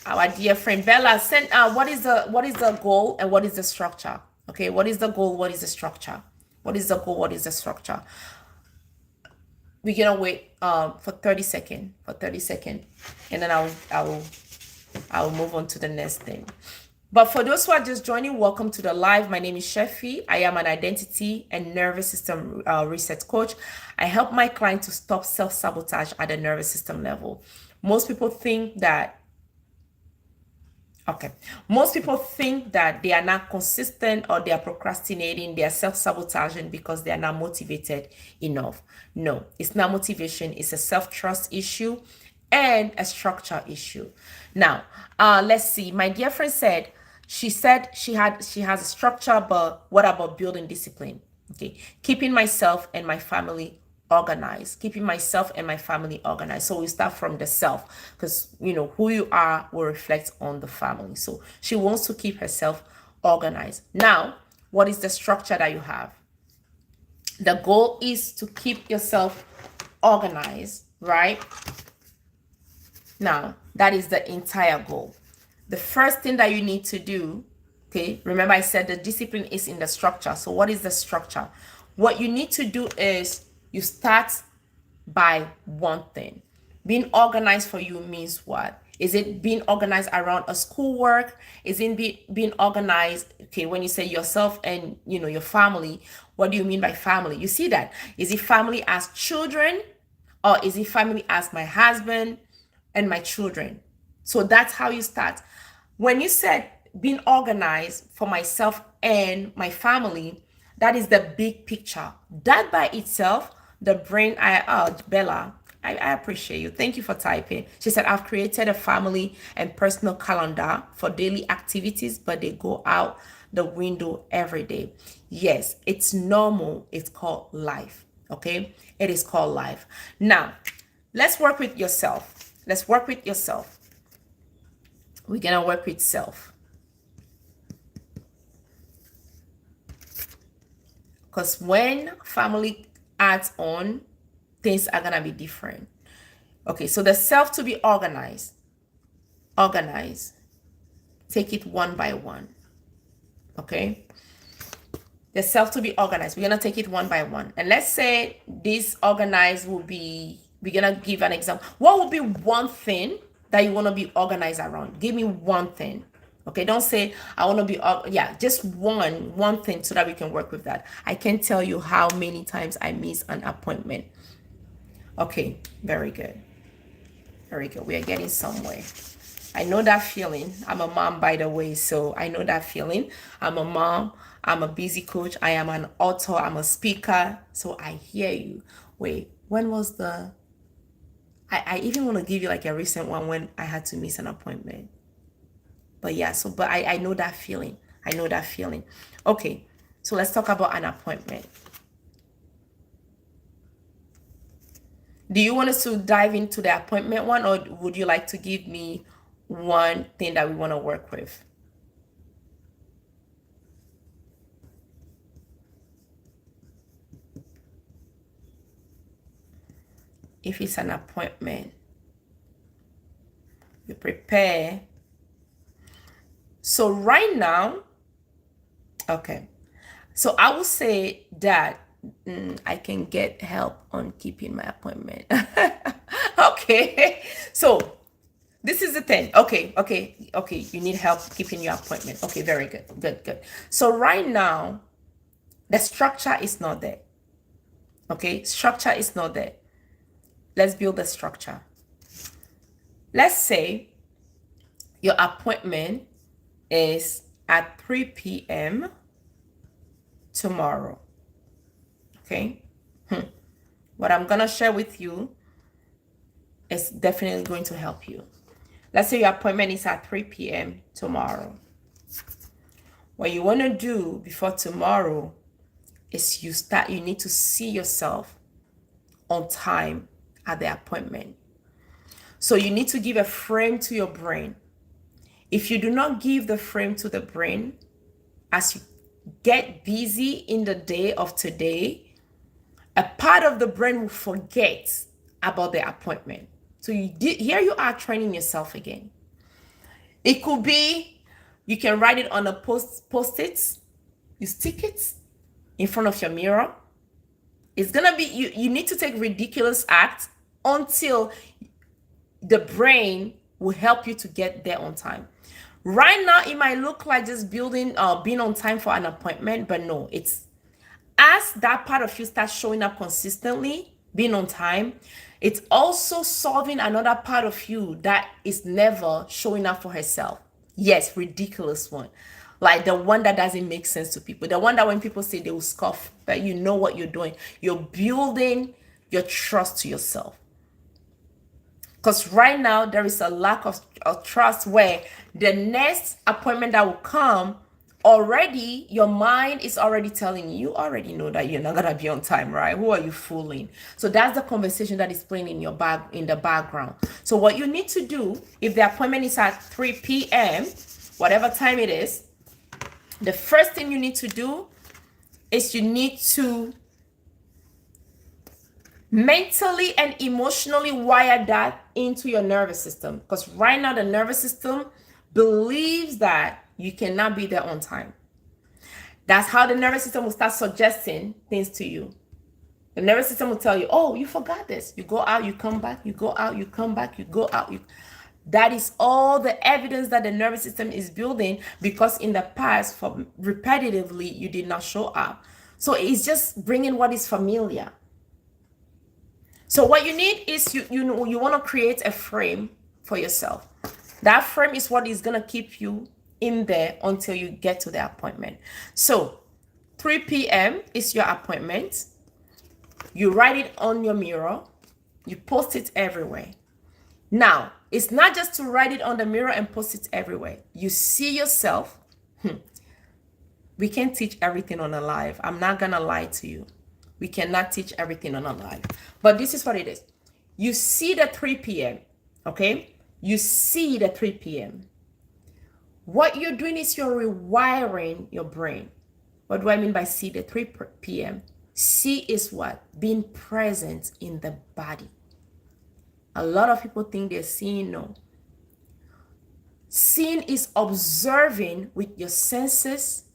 Our dear friend Bella, send what is the goal and what is the structure? Okay, what is the goal? What is the structure? What is the goal? What is the structure? We're gonna wait for 30 seconds, and then I'll move on to the next thing. But for those who are just joining, welcome to the live. My name is Chefi. I am an identity and nervous system reset coach. I help my clients to stop self-sabotage at the nervous system level. Most people think that they are not consistent, or they are procrastinating, they are self-sabotaging because they are not motivated enough. No, it's not motivation, it's a self-trust issue and a structure issue. Now, let's see. My dear friend said she has a structure, but what about building discipline? Okay, keeping myself and my family organized, keeping myself and my family organized. So we start from the self, because who you are will reflect on the family. So she wants to keep herself organized. Now, what is the structure that you have? The goal is to keep yourself organized, right? Now, that is the entire goal. The first thing that you need to do, okay, remember I said the discipline is in the structure. So what is the structure? What you need to do is you start by one thing. Being organized for you means what? Is it being organized around a schoolwork? Is it being organized, okay, when you say yourself and your family, what do you mean by family? You see that? Is it family as children, or is it family as my husband and my children? So that's how you start. When you said being organized for myself and my family, that is the big picture. That by itself, the brain, Bella, I appreciate you. Thank you for typing. She said, I've created a family and personal calendar for daily activities, but they go out the window every day. Yes, it's normal. It's called life. Okay? It is called life. Now, let's work with yourself. Let's work with yourself. We're going to work with self. Because when family adds on, things are going to be different. Okay, so the self to be organized. Organize. Take it one by one. Okay? The self to be organized. We're going to take it one by one. And let's say this organized will be, we're going to give an example. What would be one thing that you want to be organized around? Give me one thing. Okay, don't say I want to be, just one thing, so that we can work with that. I can't tell you how many times I miss an appointment. Okay, very good. Very good. We are getting somewhere. I know that feeling. I'm a mom, by the way, so I know that feeling. I'm a mom. I'm a busy coach. I am an author. I'm a speaker. So I hear you. Wait, when was the... I even want to give you like a recent one when I had to miss an appointment. But yeah, but I know that feeling. I know that feeling. Okay, so let's talk about an appointment. Do you want us to dive into the appointment one, or would you like to give me one thing that we want to work with? If it's an appointment, you prepare. So right now, okay, so I will say that I can get help on keeping my appointment. Okay, so this is the thing. Okay, you need help keeping your appointment. Okay, very good, good. So right now, the structure is not there. Okay, structure is not there. Let's build the structure. Let's say your appointment is at 3 p.m. tomorrow. Okay? What I'm going to share with you is definitely going to help you. Let's say your appointment is at 3 p.m. tomorrow. What you want to do before tomorrow is you need to see yourself on time at the appointment. So you need to give a frame to your brain. If you do not give the frame to the brain, as you get busy in the day of today, a part of the brain will forget about the appointment. So here you are training yourself again. It could be, you can write it on a post-it, you stick it in front of your mirror. It's gonna be, you need to take ridiculous acts until the brain will help you to get there on time. Right now, it might look like just being on time for an appointment, but no, it's as that part of you starts showing up consistently, being on time, it's also solving another part of you that is never showing up for herself. Yes, ridiculous one. Like the one that doesn't make sense to people. The one that when people say, they will scoff, but you know what you're doing. You're building your trust to yourself. Because right now, there is a lack of trust where the next appointment that will come, already your mind is already telling you, you already know that you're not gonna be on time, right? Who are you fooling? So that's the conversation that is playing in the background. So what you need to do, if the appointment is at 3 p.m., whatever time it is, the first thing you need to do is you need to mentally and emotionally wire that into your nervous system. Because right now, the nervous system believes that you cannot be there on time. That's how the nervous system will start suggesting things to you. The nervous system will tell you, oh, you forgot this. You go out, you come back, you go out, you come back, you go out. That is all the evidence that the nervous system is building, because in the past, for repetitively, you did not show up. So it's just bringing what is familiar. So what you need is you want to create a frame for yourself. That frame is what is going to keep you in there until you get to the appointment. So 3 p.m. is your appointment. You write it on your mirror. You post it everywhere. Now, it's not just to write it on the mirror and post it everywhere. You see yourself. We can't teach everything on a live. I'm not going to lie to you. We cannot teach everything on a live. But this is what it is. You see the 3 p.m., okay? You see the 3 p.m. What you're doing is you're rewiring your brain. What do I mean by see the 3 p.m.? See is what? Being present in the body. A lot of people think they're seeing. No. Seeing is observing with your senses,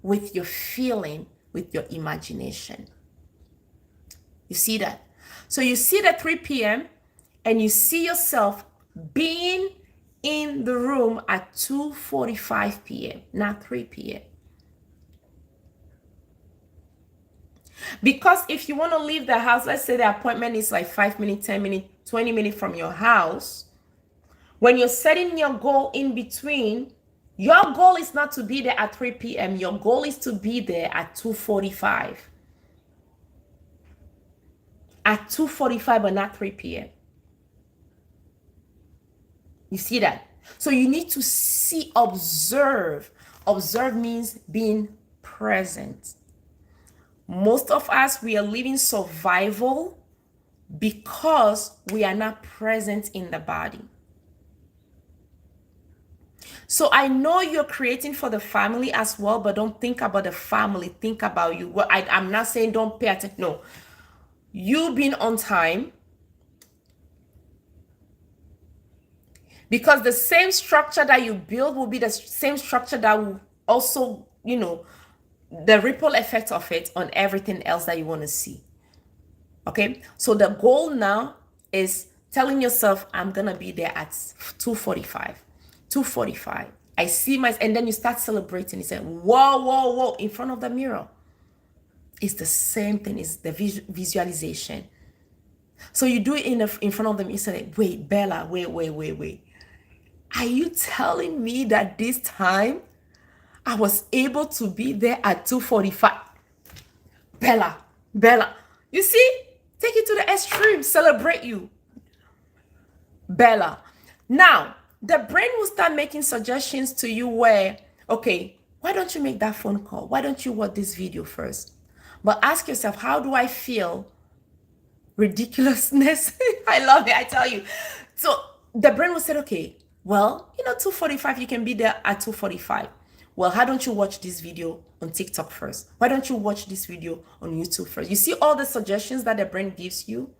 with your feeling, with your imagination. You see that? So you see the 3 p.m. and you see yourself being in the room at 2:45 p.m., not 3 p.m. Because if you want to leave the house, let's say the appointment is like 5 minutes, 10 minutes, 20 minutes from your house. When you're setting your goal in between, your goal is not to be there at 3 p.m. Your goal is to be there at 2:45. At 2:45, but not 3 p.m. You see that? So you need to see, observe. Observe means being present. Most of us, we are living survival because we are not present in the body. So I know you're creating for the family as well, but don't think about the family. Think about you. Well, I'm not saying don't pay attention. No. You being on time, because the same structure that you build will be the same structure that will also, the ripple effect of it on everything else that you want to see. Okay, so the goal now is telling yourself, I'm gonna be there at 2:45. 2:45. I see and then you start celebrating. You say, whoa, whoa, whoa, in front of the mirror. It's the same thing. It's the visualization. So you do it in front of them. You say, wait, Bella, wait. Are you telling me that this time I was able to be there at 2:45? Bella. You see? Take it to the extreme. Celebrate you. Bella. Now, the brain will start making suggestions to you where, okay, why don't you make that phone call? Why don't you watch this video first? But ask yourself, how do I feel? Ridiculousness. I love it, I tell you. So the brain will say, okay, well, 2:45, you can be there at 2:45. Well, how don't you watch this video on TikTok first? Why don't you watch this video on YouTube first? You see all the suggestions that the brain gives you,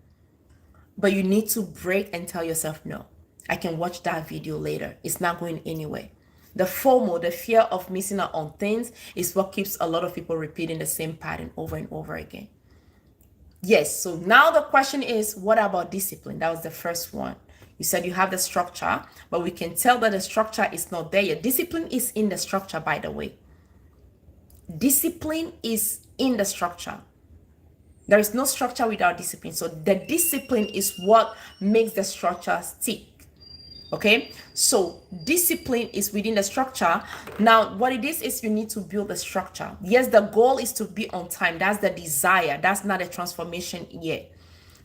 but you need to break and tell yourself, no, I can watch that video later. It's not going anywhere. The FOMO, the fear of missing out on things, is what keeps a lot of people repeating the same pattern over and over again. Yes, so now the question is, what about discipline? That was the first one. You said you have the structure, but we can tell that the structure is not there yet. Discipline is in the structure, by the way. Discipline is in the structure. There is no structure without discipline. So the discipline is what makes the structure stick. Okay, so discipline is within the structure. Now what it is you need to build the structure. Yes, the goal is to be on time. That's the desire. That's not a transformation yet.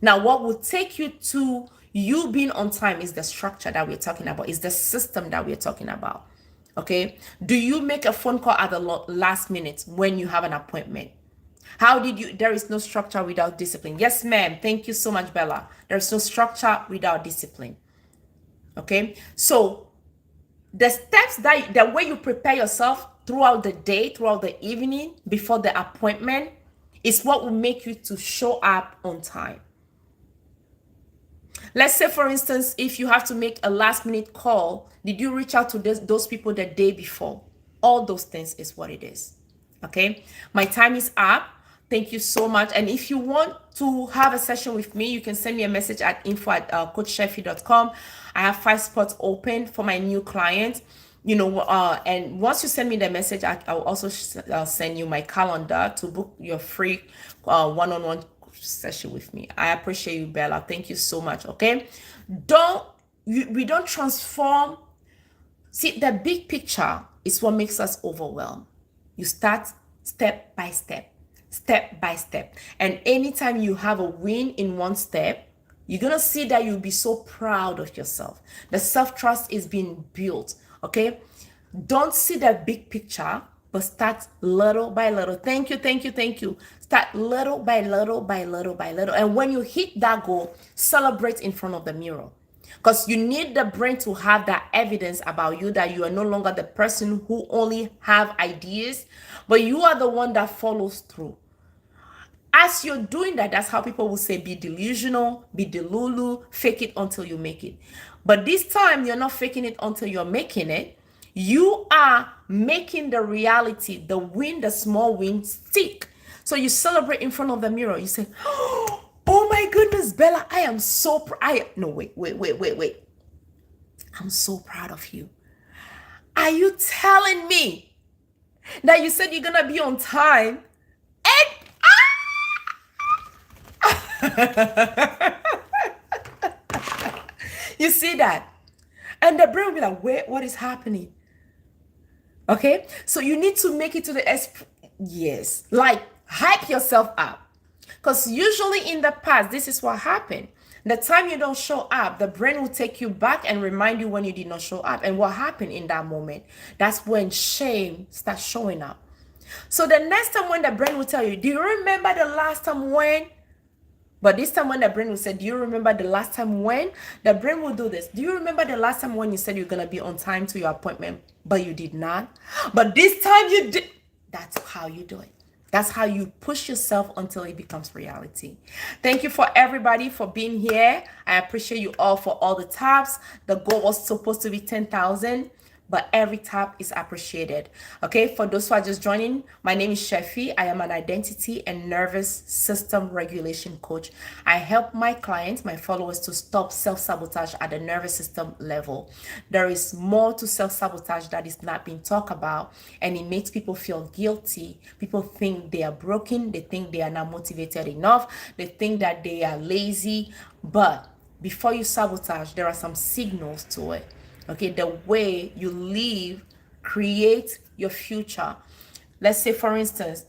Now what will take you to you being on time is the structure that we're talking about, is the system that we're talking about. Okay, do you make a phone call at the last minute when you have an appointment? How did you? There is no structure without discipline. Yes, ma'am. Thank you so much, Bella. There's no structure without discipline. Okay, so the steps, that the way you prepare yourself throughout the day, throughout the evening, before the appointment, is what will make you to show up on time. Let's say, for instance, if you have to make a last minute call, did you reach out to those people the day before? All those things is what it is. Okay, my time is up. Thank you so much. And if you want to have a session with me, you can send me a message at info@coachchefi.com. I have 5 spots open for my new clients. You know, and once you send me the message, I'll also send you my calendar to book your free one-on-one session with me. I appreciate you, Bella. Thank you so much. Okay, we don't transform. See, the big picture is what makes us overwhelmed. You start step by step. Step by step. And anytime you have a win in one step, you're going to see that you'll be so proud of yourself. The self-trust is being built. Okay. Don't see the big picture, but start little by little. Thank you. Thank you. Thank you. Start little by little by little by little. And when you hit that goal, celebrate in front of the mirror. Because you need the brain to have that evidence about you, that you are no longer the person who only have ideas, but you are the one that follows through. As you're doing that, that's how people will say, be delusional, be delulu, fake it until you make it. But this time, you're not faking it until you're making it. You are making the reality, the win, the small win, stick. So you celebrate in front of the mirror. You say, oh my goodness, Bella, I am so proud. No, wait. I'm so proud of you. Are you telling me that you said you're going to be on time? You see that? And the brain will be like, wait, what is happening? Okay, so you need to make it to the yes, like hype yourself up. Because usually in the past, this is what happened. The time you don't show up, the brain will take you back and remind you when you did not show up. And what happened in that moment? That's when shame starts showing up. So the next time when the brain will tell you, do you remember the last time when? But this time when the brain will say, do you remember the last time when? The brain will do this. Do you remember the last time when you said you're going to be on time to your appointment, but you did not? But this time you did. That's how you do it. That's how you push yourself until it becomes reality. Thank you for everybody for being here. I appreciate you all for all the taps. The goal was supposed to be 10,000. But every tap is appreciated. Okay, for those who are just joining, my name is Chefi. I am an identity and nervous system regulation coach. I help my clients, my followers, to stop self-sabotage at the nervous system level. There is more to self-sabotage that is not being talked about, and it makes people feel guilty. People think they are broken. They think they are not motivated enough. They think that they are lazy. But before you sabotage, there are some signals to it. Okay, the way you live creates your future. Let's say, for instance,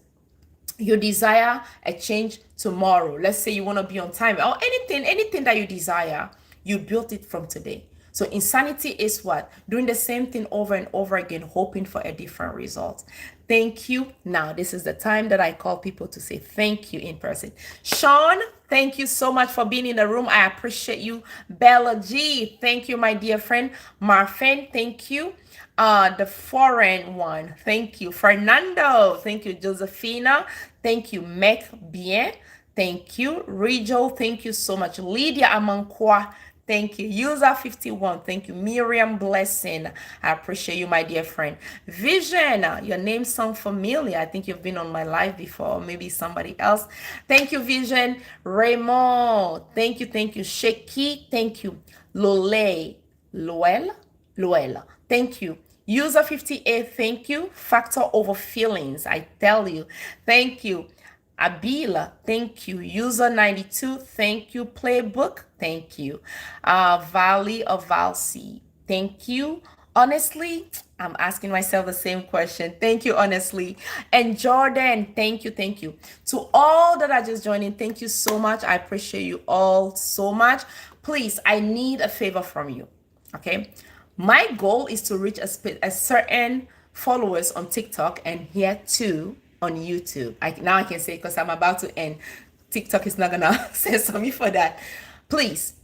you desire a change tomorrow. Let's say you want to be on time or anything that you desire, you built it from today. So insanity is what? Doing the same thing over and over again, hoping for a different result. Thank you. Now, this is the time that I call people to say thank you in person. Sean, thank you so much for being in the room. I appreciate you. Bella G, thank you, my dear friend. Marfin, thank you. The foreign one, thank you. Fernando, thank you. Josephina, thank you. Mec Bien, thank you. Rijo, thank you so much. Lydia Amankwa, thank you. User 51, thank you. Miriam Blessing, I appreciate you, my dear friend. Vision, your name sounds familiar. I think you've been on my live before, maybe somebody else. Thank you, Vision. Raymond, thank you. Thank you. Sheki, thank you. Lole, Loel, thank you. User 58, thank you. Factor over feelings, I tell you, thank you. Abila, thank you. User 92, thank you. Playbook, thank you. Valley of Valsey, thank you. Honestly, I'm asking myself the same question. Thank you, honestly. And Jordan, thank you, thank you. To all that are just joining, thank you so much. I appreciate you all so much. Please, I need a favor from you. Okay. My goal is to reach a certain followers on TikTok and here too on YouTube. Now I can say because I'm about to end. TikTok is not gonna censor me for that. Please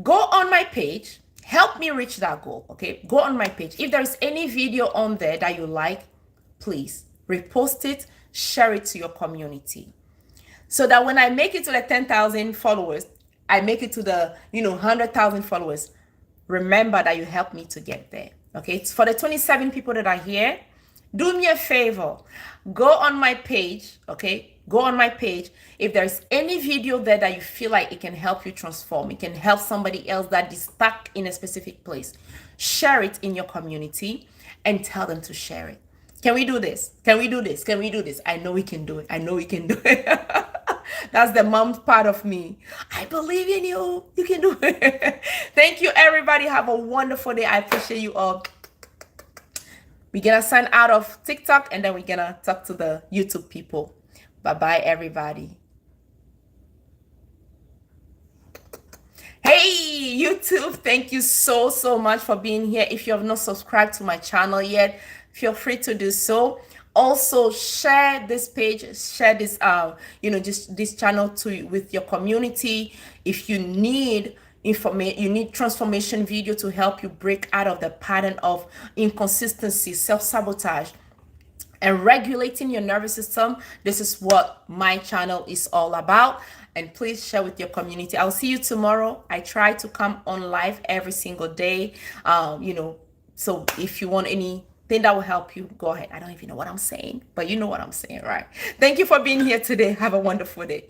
go on my page. Help me reach that goal. Okay. Go on my page. If there's any video on there that you like, please repost it, share it to your community. So that when I make it to the 10,000 followers, I make it to the 100,000 followers, remember that you helped me to get there. Okay, it's for the 27 people that are here, do me a favor, go on my page. Okay, go on my page. If there's any video there that you feel like it can help you transform, it can help somebody else that is stuck in a specific place, share it in your community and tell them to share it. Can we do this? Can we do this? Can we do this? I know we can do it. I know we can do it. That's the mom part of me. I believe in you. You can do it. Thank you, everybody. Have a wonderful day. I appreciate you all. We're going to sign out of TikTok and then we're going to talk to the YouTube people. Bye-bye, everybody. Hey, YouTube. Thank you so much for being here. If you have not subscribed to my channel yet, feel free to do so. Also share this page, share this just this channel with your community. If you need information, you need transformation video to help you break out of the pattern of inconsistency, self-sabotage, and regulating your nervous system, this is what my channel is all about. And please share with your community. I'll see you tomorrow. I try to come on live every single day. So if you want anything that will help you, go ahead. I don't even know what I'm saying, but you know what I'm saying, right? Thank you for being here today. Have a wonderful day.